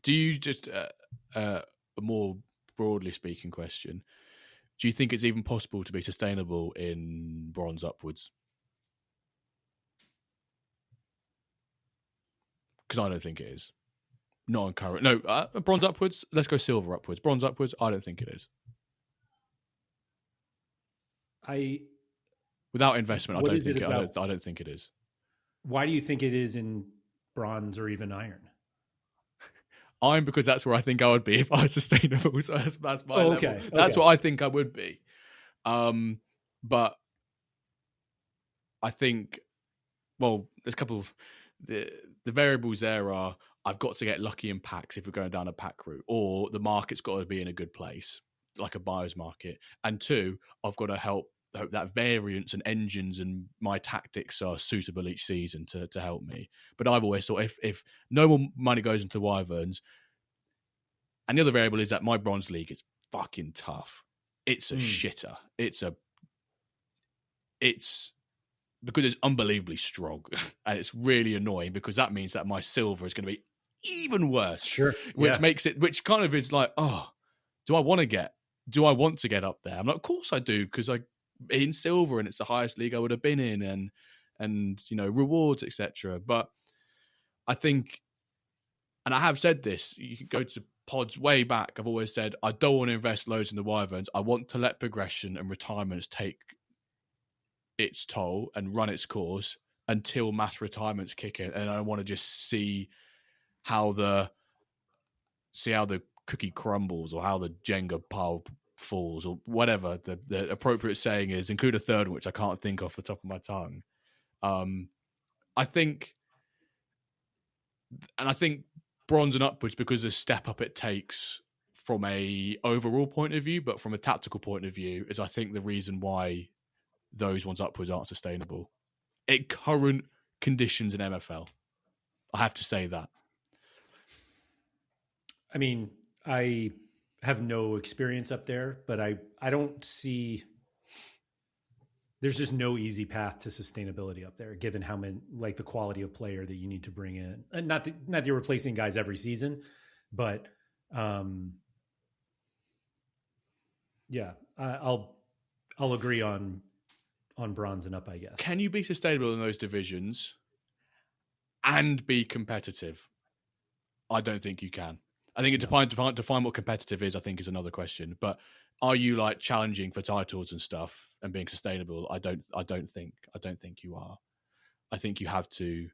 Do you just a more broadly speaking question? Do you think it's even possible to be sustainable in bronze upwards? Because I don't think it is. Not on current. No, bronze upwards. Let's go silver upwards. Bronze upwards. I don't think it is. Without investment, I don't think it. I don't think it is.
Why do you think it is in bronze or even iron?
Iron, because that's where I think I would be if I was sustainable. So that's my level. Okay. That's what I think I would be. But I think, well, there's a couple of the variables there are I've got to get lucky in packs if we're going down a pack route, or the market's got to be in a good place, like a buyer's market. And 2, I've got to hope that variance and engines and my tactics are suitable each season to help me. But I've always thought if no more money goes into Wyverns, and the other variable is that my bronze league is fucking tough. It's a shitter. It's because it's unbelievably strong, and it's really annoying because that means that my silver is going to be even worse.
Sure.
Which makes it, which kind of is like, oh, do I want to get up there? I'm like, of course I do, because I in silver and it's the highest league I would have been in, and you know, rewards, etc. But I think, and I have said this, you can go to pods way back, I've always said I don't want to invest loads in the Wyverns. I want to let progression and retirements take its toll and run its course until mass retirements kick in, and I want to just see how the cookie crumbles, or how the Jenga pile falls, or whatever the appropriate saying is, include a third which I can't think off the top of my tongue. I think bronze and upwards, because the step up it takes from a overall point of view, but from a tactical point of view, is I think the reason why those ones upwards aren't sustainable at current conditions in MFL. I have to say that.
I mean, I have no experience up there, but I don't see, there's just no easy path to sustainability up there, given how many, like the quality of player that you need to bring in. And not that you're replacing guys every season, but yeah, I'll agree on bronze and up, I guess.
Can you be sustainable in those divisions and be competitive? I don't think you can. I think to find what competitive is, I think, is another question. But are you like challenging for titles and stuff and being sustainable? I don't think you are. I think you have to.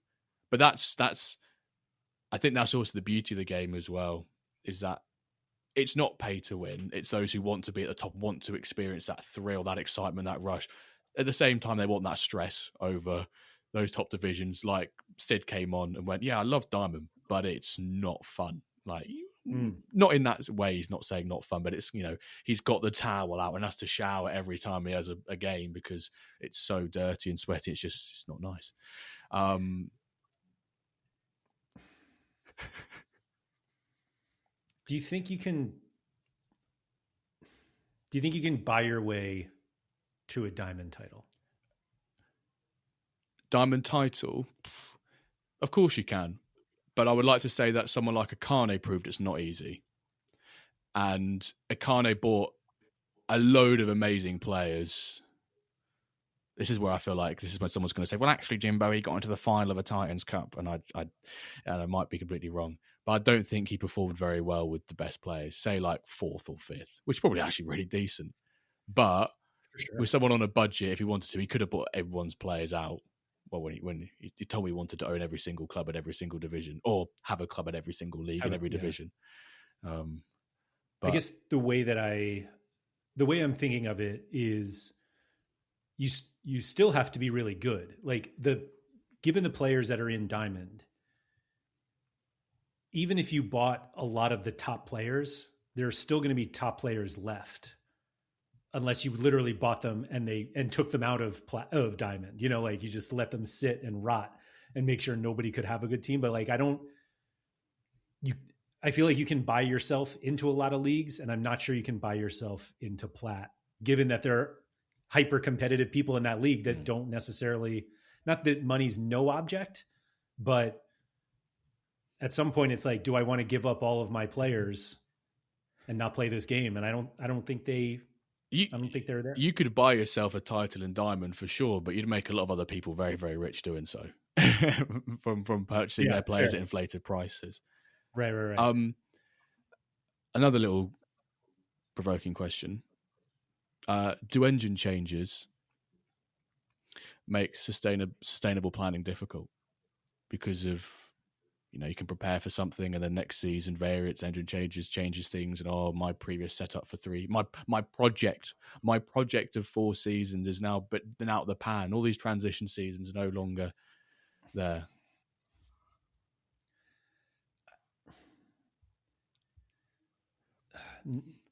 But that's I think that's also the beauty of the game as well, is that it's not pay to win. It's those who want to be at the top, want to experience that thrill, that excitement, that rush. At the same time, they want that stress over those top divisions. Like Sid came on and went, yeah, I love Diamond, but it's not fun. Like, not in that way. He's not saying not fun, but it's, you know, he's got the towel out and has to shower every time he has a game because it's so dirty and sweaty. It's not nice.
Do you think you can buy your way to a diamond title?
Diamond title? Of course you can. But I would like to say that someone like Akane proved it's not easy. And Akane bought a load of amazing players. This is where I feel like this is when someone's going to say, well, actually, Jimbo, he got into the final of a Titans Cup. And I might be completely wrong. But I don't think he performed very well with the best players, say like 4th or 5th, which is probably actually really decent. But with someone on a budget, if he wanted to, he could have bought everyone's players out. Well, when he told me he wanted to own every single club at every single division, or have a club at every single league in every division. But
I guess the way I'm thinking of it is, you still have to be really good. Like given the players that are in Diamond, even if you bought a lot of the top players, there are still going to be top players left, unless you literally bought them and took them out of Diamond. You know, like you just let them sit and rot and make sure nobody could have a good team. But like I feel like you can buy yourself into a lot of leagues, and I'm not sure you can buy yourself into Plat, given that there are hyper competitive people in that league that don't necessarily, not that money's no object, but at some point it's like, do I want to give up all of my players and not play this game? And I don't think they're there.
You could buy yourself a title in Diamond for sure, but you'd make a lot of other people very, very rich doing so from purchasing their players at inflated prices.
Right.
Another little provoking question. Do engine changes make sustainable planning difficult? Because of, you can prepare for something and then next season variants, engine changes things, and my previous setup for 3, my project of 4 seasons is now been out of the pan. All these transition seasons are no longer there.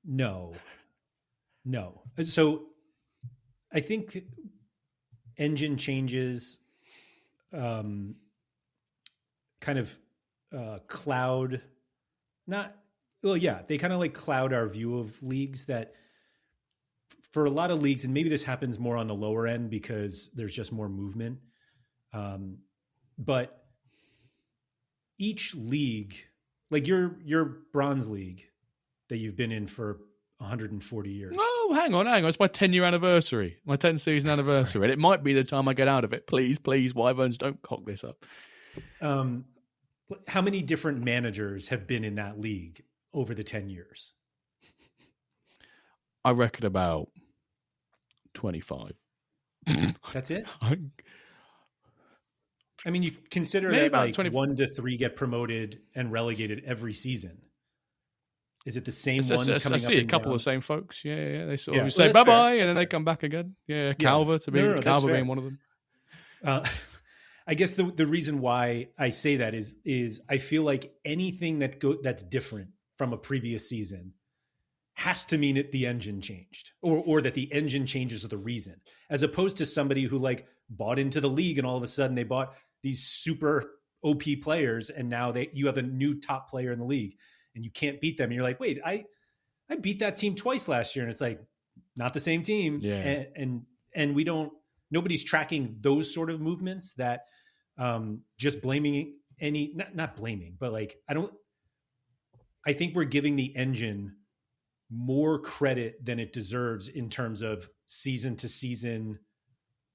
No. So I think engine changes kind of cloud, they kind of like cloud our view of leagues. That for a lot of leagues, and maybe this happens more on the lower end because there's just more movement, but each league, like your bronze league that you've been in for 140 years.
Oh, hang on. It's my 10-year anniversary, my 10 season anniversary. And it might be the time I get out of it. Please, Wyverns, don't cock this up.
How many different managers have been in that league over the 10 years?
I reckon about 25.
That's it? I mean, you consider that like 1 to 3 get promoted and relegated every season. Is it the same ones coming up? I see
a couple of the same folks. Yeah. They sort of
say
bye-bye, and then they come back again. Yeah, Calver Calver being one of them.
I guess the reason why I say that is I feel like anything that's different from a previous season has to mean that the engine changed, or that the engine changes are the reason, as opposed to somebody who like bought into the league and all of a sudden they bought these super OP players and now you have a new top player in the league and you can't beat them. And you're like, wait, I beat that team twice last year. And it's like, not the same team.
Yeah.
And nobody's tracking those sort of movements that just blaming not blaming, but like, I think we're giving the engine more credit than it deserves in terms of season to season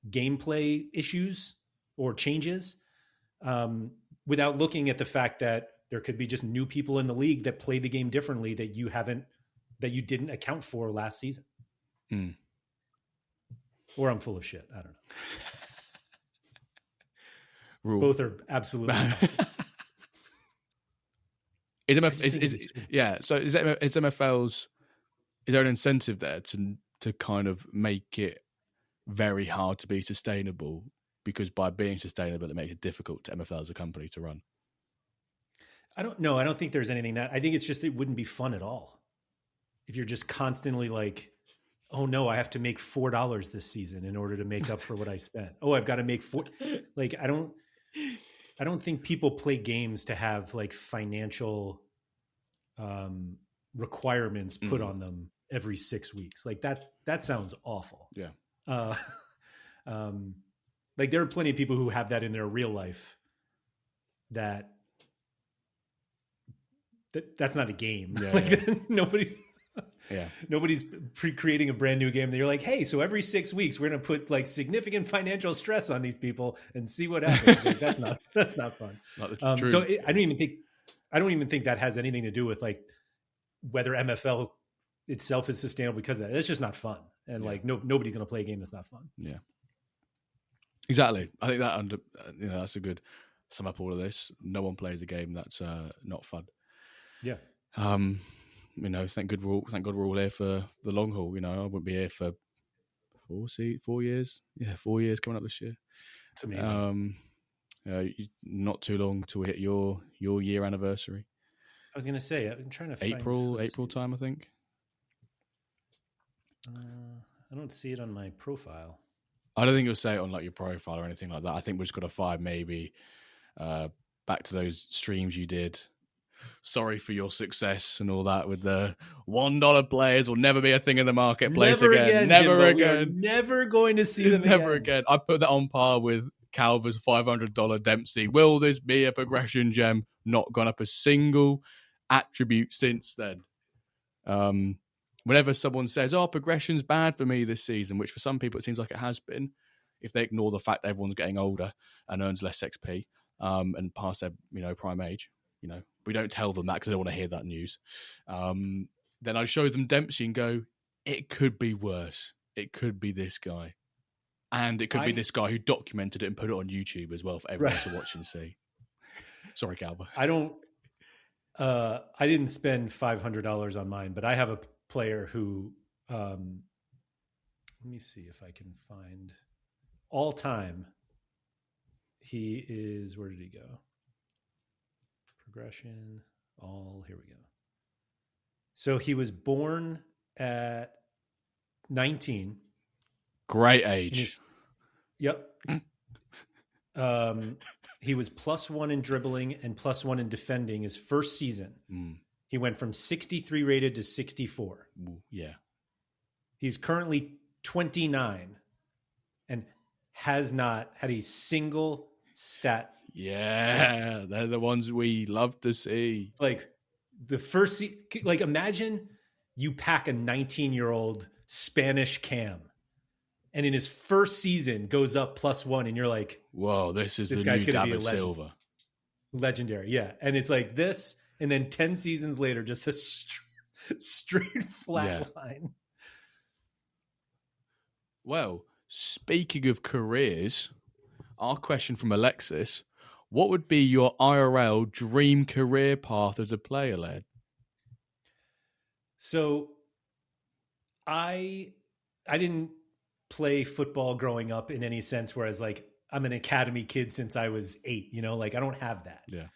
gameplay issues or changes, without looking at the fact that there could be just new people in the league that play the game differently that you didn't account for last season. Or I'm full of shit. I don't know. Both are absolutely
is MFL's, is there an incentive there to kind of make it very hard to be sustainable, because by being sustainable it makes it difficult to MFL as a company to run?
I don't know. I don't think there's anything that, I think it's just, it wouldn't be fun at all if you're just constantly like, oh no, I have to make $4 this season in order to make up for what I spent. Oh, I've got to make like, I don't think people play games to have like financial requirements put on them every 6 weeks. Like that sounds awful.
Yeah.
Like there are plenty of people who have that in their real life that's not a game.
Yeah,
like
yeah.
nobody,
Yeah.
Nobody's creating a brand new game that you're like, hey, so every 6 weeks we're going to put like significant financial stress on these people and see what happens. Like, that's not fun. I don't even think that has anything to do with like whether MFL itself is sustainable because of that. It's just not fun. And like nobody's going to play a game that's not fun.
Yeah. Exactly. I think that that's a good sum up all of this. No one plays a game that's not fun.
Yeah.
Thank God we're all here for the long haul. I wouldn't be here for 4 years. Yeah, 4 years coming up this year.
It's amazing.
Not too long till we hit your year anniversary.
I was going to say, I'm trying to find
April time, I think.
I don't see it on my profile.
I don't think you'll say it on like your profile or anything like that. I think we've just got to fire maybe back to those streams you did. Sorry for your success and all that with the $1 players will never be a thing in the marketplace again. Never again.
Never going to see them
never again. I put that on par with Calver's $500 Dempsey. Will this be a progression gem? Not gone up a single attribute since then. Whenever someone says, progression's bad for me this season, which for some people it seems like it has been, if they ignore the fact that everyone's getting older and earns less XP and past their prime age, we don't tell them that because they don't want to hear that news. Then I show them Dempsey and go, it could be worse. It could be this guy. And it could be this guy who documented it and put it on YouTube as well for everyone to watch and see. Sorry, Calver.
I didn't spend $500 on mine, but I have a player who, let me see if I can find all time. He is, where did he go? Progression, here we go. So he was born at 19.
Great age.
Yep. He was +1 in dribbling and +1 in defending his first season. He went from 63 rated to 64.
Yeah.
He's currently 29 and has not had a single stat.
Yeah, they're the ones we love to see.
Like the first, imagine you pack a 19-year-old Spanish cam, and in his first season goes up +1, and you're like,
"Whoa, this
guy's
going to
be a
David Silva,
legendary." Yeah, and it's like this, and then 10 seasons later, just a straight flat line.
Well, speaking of careers, our question from Alexis. What would be your IRL dream career path as a player, Laird?
So I didn't play football growing up in any sense, whereas like I'm an academy kid since I was 8, like I don't have that.
Yeah.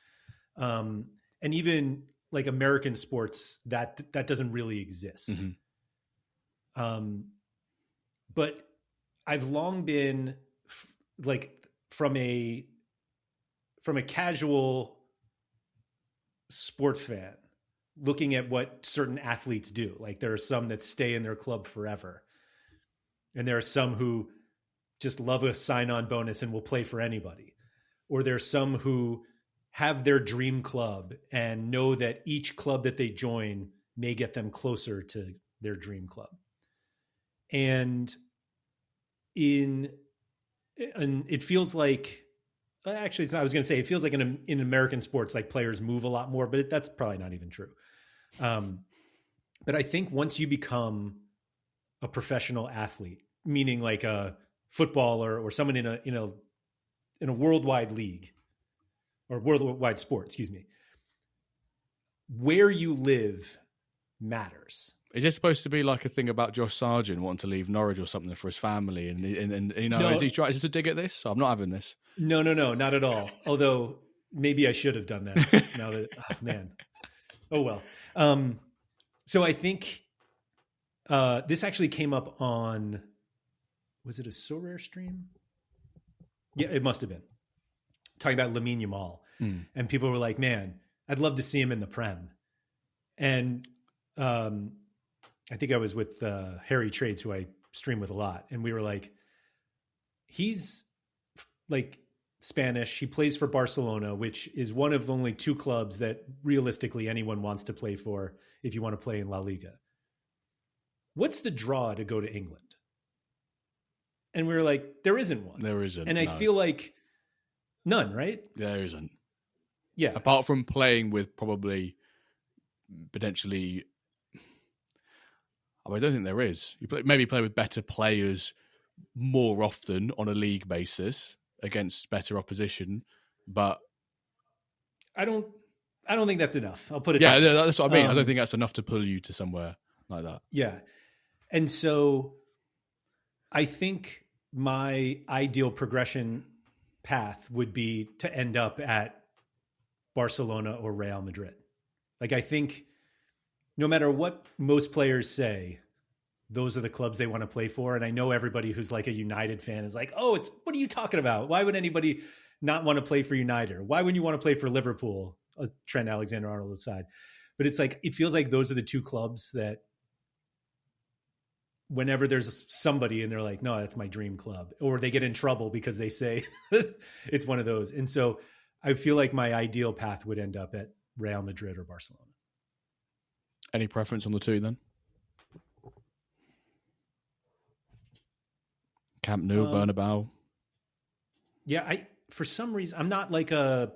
And even like American sports, that doesn't really exist.
Mm-hmm.
But I've long been from a casual sport fan looking at what certain athletes do. Like there are some that stay in their club forever. And there are some who just love a sign-on bonus and will play for anybody. Or there's some who have their dream club and know that each club that they join may get them closer to their dream club. And it feels like, actually, I was going to say, it feels like in American sports, like players move a lot more, but that's probably not even true. But I think once you become a professional athlete, meaning like a footballer or someone in a worldwide league or worldwide sport, excuse me, where you live matters.
Is this supposed to be like a thing about Josh Sargent wanting to leave Norwich or something for his family? And
No.
Is this a dig at this? I'm not having this.
No, not at all. Although maybe I should have done that now that, man. Oh, well. So I think this actually came up on, was it a So Rare stream? Yeah, it must have been. Talking about Lamine Yamal. And people were like, man, I'd love to see him in the Prem. And I think I was with Harry Trades, who I stream with a lot. And we were like, he's like Spanish. He plays for Barcelona, which is one of only 2 clubs that realistically anyone wants to play for if you want to play in La Liga. what's the draw to go to England? And we were like, there isn't one.
There isn't.
And I feel like none, right?
There isn't.
Yeah.
Apart from playing with probably potentially, I don't think there is. You maybe play with better players more often on a league basis against better opposition, but
I don't think that's enough. I'll put it.
Yeah, that's what I mean. I don't think that's enough to pull you to somewhere like that.
Yeah. And so I think my ideal progression path would be to end up at Barcelona or Real Madrid. Like, I think no matter what most players say, those are the clubs they want to play for. And I know everybody who's like a United fan is like, oh, what are you talking about? Why would anybody not want to play for United? Why wouldn't you want to play for Liverpool? Trent Alexander-Arnold aside. But it's like, it feels like those are the two clubs that whenever there's somebody and they're like, no, that's my dream club, or they get in trouble because they say it's one of those. And so I feel like my ideal path would end up at Real Madrid or Barcelona.
Any preference on the two then? Camp Nou, Bernabeu?
Yeah, for some reason, I'm not like I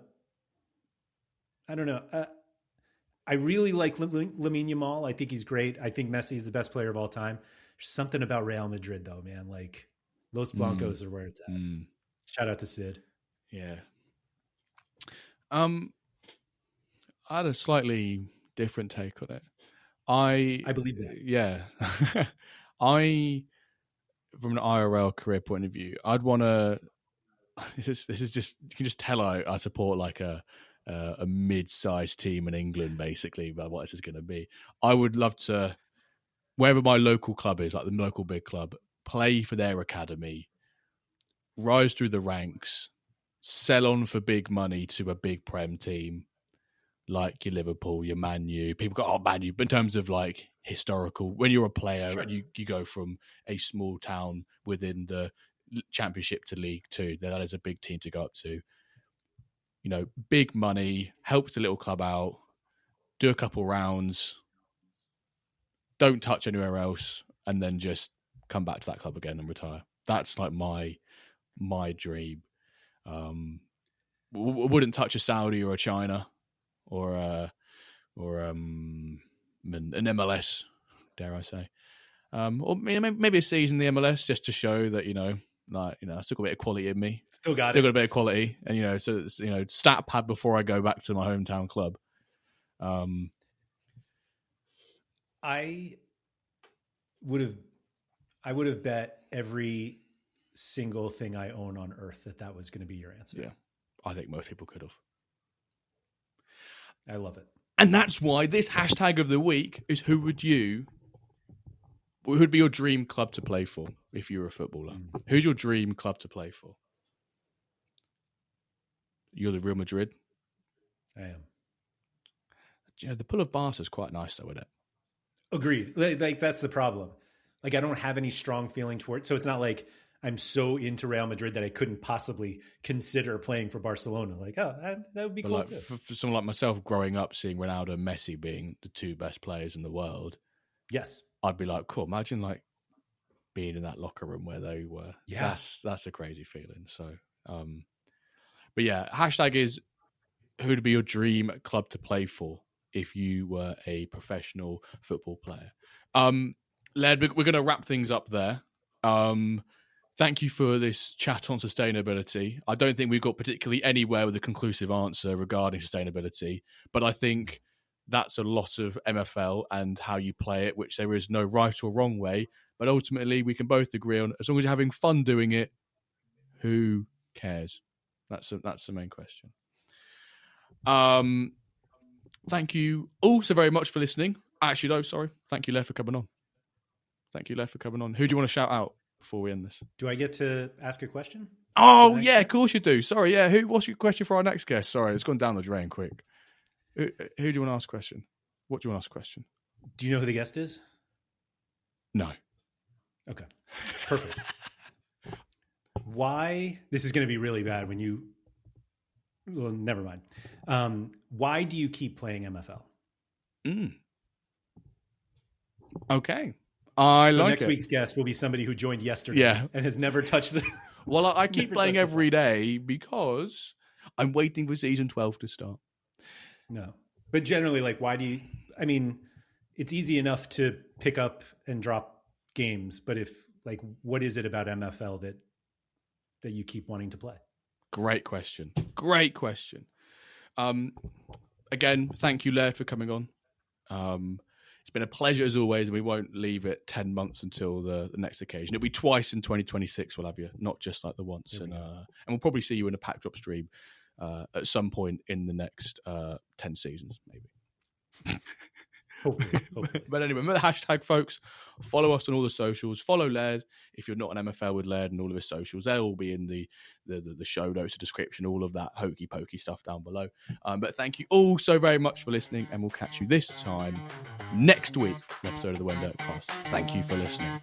don't know. I really like Lamine Yamal. I think he's great. I think Messi is the best player of all time. There's something about Real Madrid, though, man. Like, Los Blancos are where it's at. Shout out to Sid.
Yeah. I had a slightly different take on it. I
believe that.
Yeah. From an IRL career point of view, I'd want to. This is just, you can just tell I support like a mid-sized team in England, basically, about what this is going to be. I would love to, wherever my local club is, like the local big club, play for their academy, rise through the ranks, sell on for big money to a big Prem team, like your Liverpool, your Man U. People go, oh, Man U. But in terms of like historical, when you're a player,
Sure.
and you go from a small town within the Championship to League Two, that is a big team to go up to. You know, big money, help the little club out, do a couple rounds, don't touch anywhere else, and then just come back to that club again and retire. That's like my dream. Wouldn't touch a Saudi or a China or an MLS, dare I say, or maybe a season in the MLS just to show that I still got a bit of quality in me.
Still got
a bit of quality, and so it's, stat pad before I go back to my hometown club.
I would have bet every single thing I own on earth that was going to be your answer.
Yeah, I think most people could have.
I love it.
And that's why this hashtag of the week is who would be your dream club to play for if you were a footballer? Who's your dream club to play for? You're the Real Madrid?
I am.
The pull of Barca is quite nice, though, isn't it?
Agreed. Like that's the problem. Like, I don't have any strong feeling toward it. So it's not like I'm so into Real Madrid that I couldn't possibly consider playing for Barcelona. Like, oh, that would be cool too.
For someone like myself, growing up seeing Ronaldo and Messi being the two best players in the world,
yes,
I'd be like, cool. Imagine like being in that locker room where they were.
Yeah,
that's a crazy feeling. So, but yeah, hashtag is who'd be your dream club to play for if you were a professional football player. Laird, we're going to wrap things up there. Thank you for this chat on sustainability. I don't think we've got particularly anywhere with a conclusive answer regarding sustainability, but I think that's a lot of MFL and how you play it, which there is no right or wrong way. But ultimately, we can both agree on, as long as you're having fun doing it, who cares? That's the main question. Thank you also very much for listening. Actually, no, sorry. Thank you, Laird, for coming on. Who do you want to shout out before we end this?
Do I get to ask a question?
Oh, yeah, of course you do. Sorry, yeah. What's your question for our next guest? Sorry, it's gone down the drain quick. Who do you want to ask a question? What do you want to ask a question?
Do you know who the guest is?
No.
Okay. Perfect. Why? This is going to be really bad when you... Well, never mind. Why do you keep playing MFL?
Okay.
Next week's guest will be somebody who joined yesterday and has never touched the...
Well, I keep playing every day because I'm waiting for season 12 to start.
No. But generally, like, why do you... I mean, it's easy enough to pick up and drop games, but what is it about MFL that you keep wanting to play?
Great question. Again, thank you, Laird, for coming on. It's been a pleasure as always, and we won't leave it 10 months until the next occasion. It'll be twice in 2026 we'll have you, not just like the once. And we'll probably see you in a Pack Drop stream at some point in the next 10 seasons, maybe.
Hopefully.
But anyway, remember the hashtag, folks. Follow us on all the socials. Follow Laird if you're not an MFL with Laird, and all of his socials. They'll all be in the show notes, the description, all of that hokey pokey stuff down below. But thank you all so very much for listening, and we'll catch you this time next week for an episode of the WenDirkCast. Thank you for listening.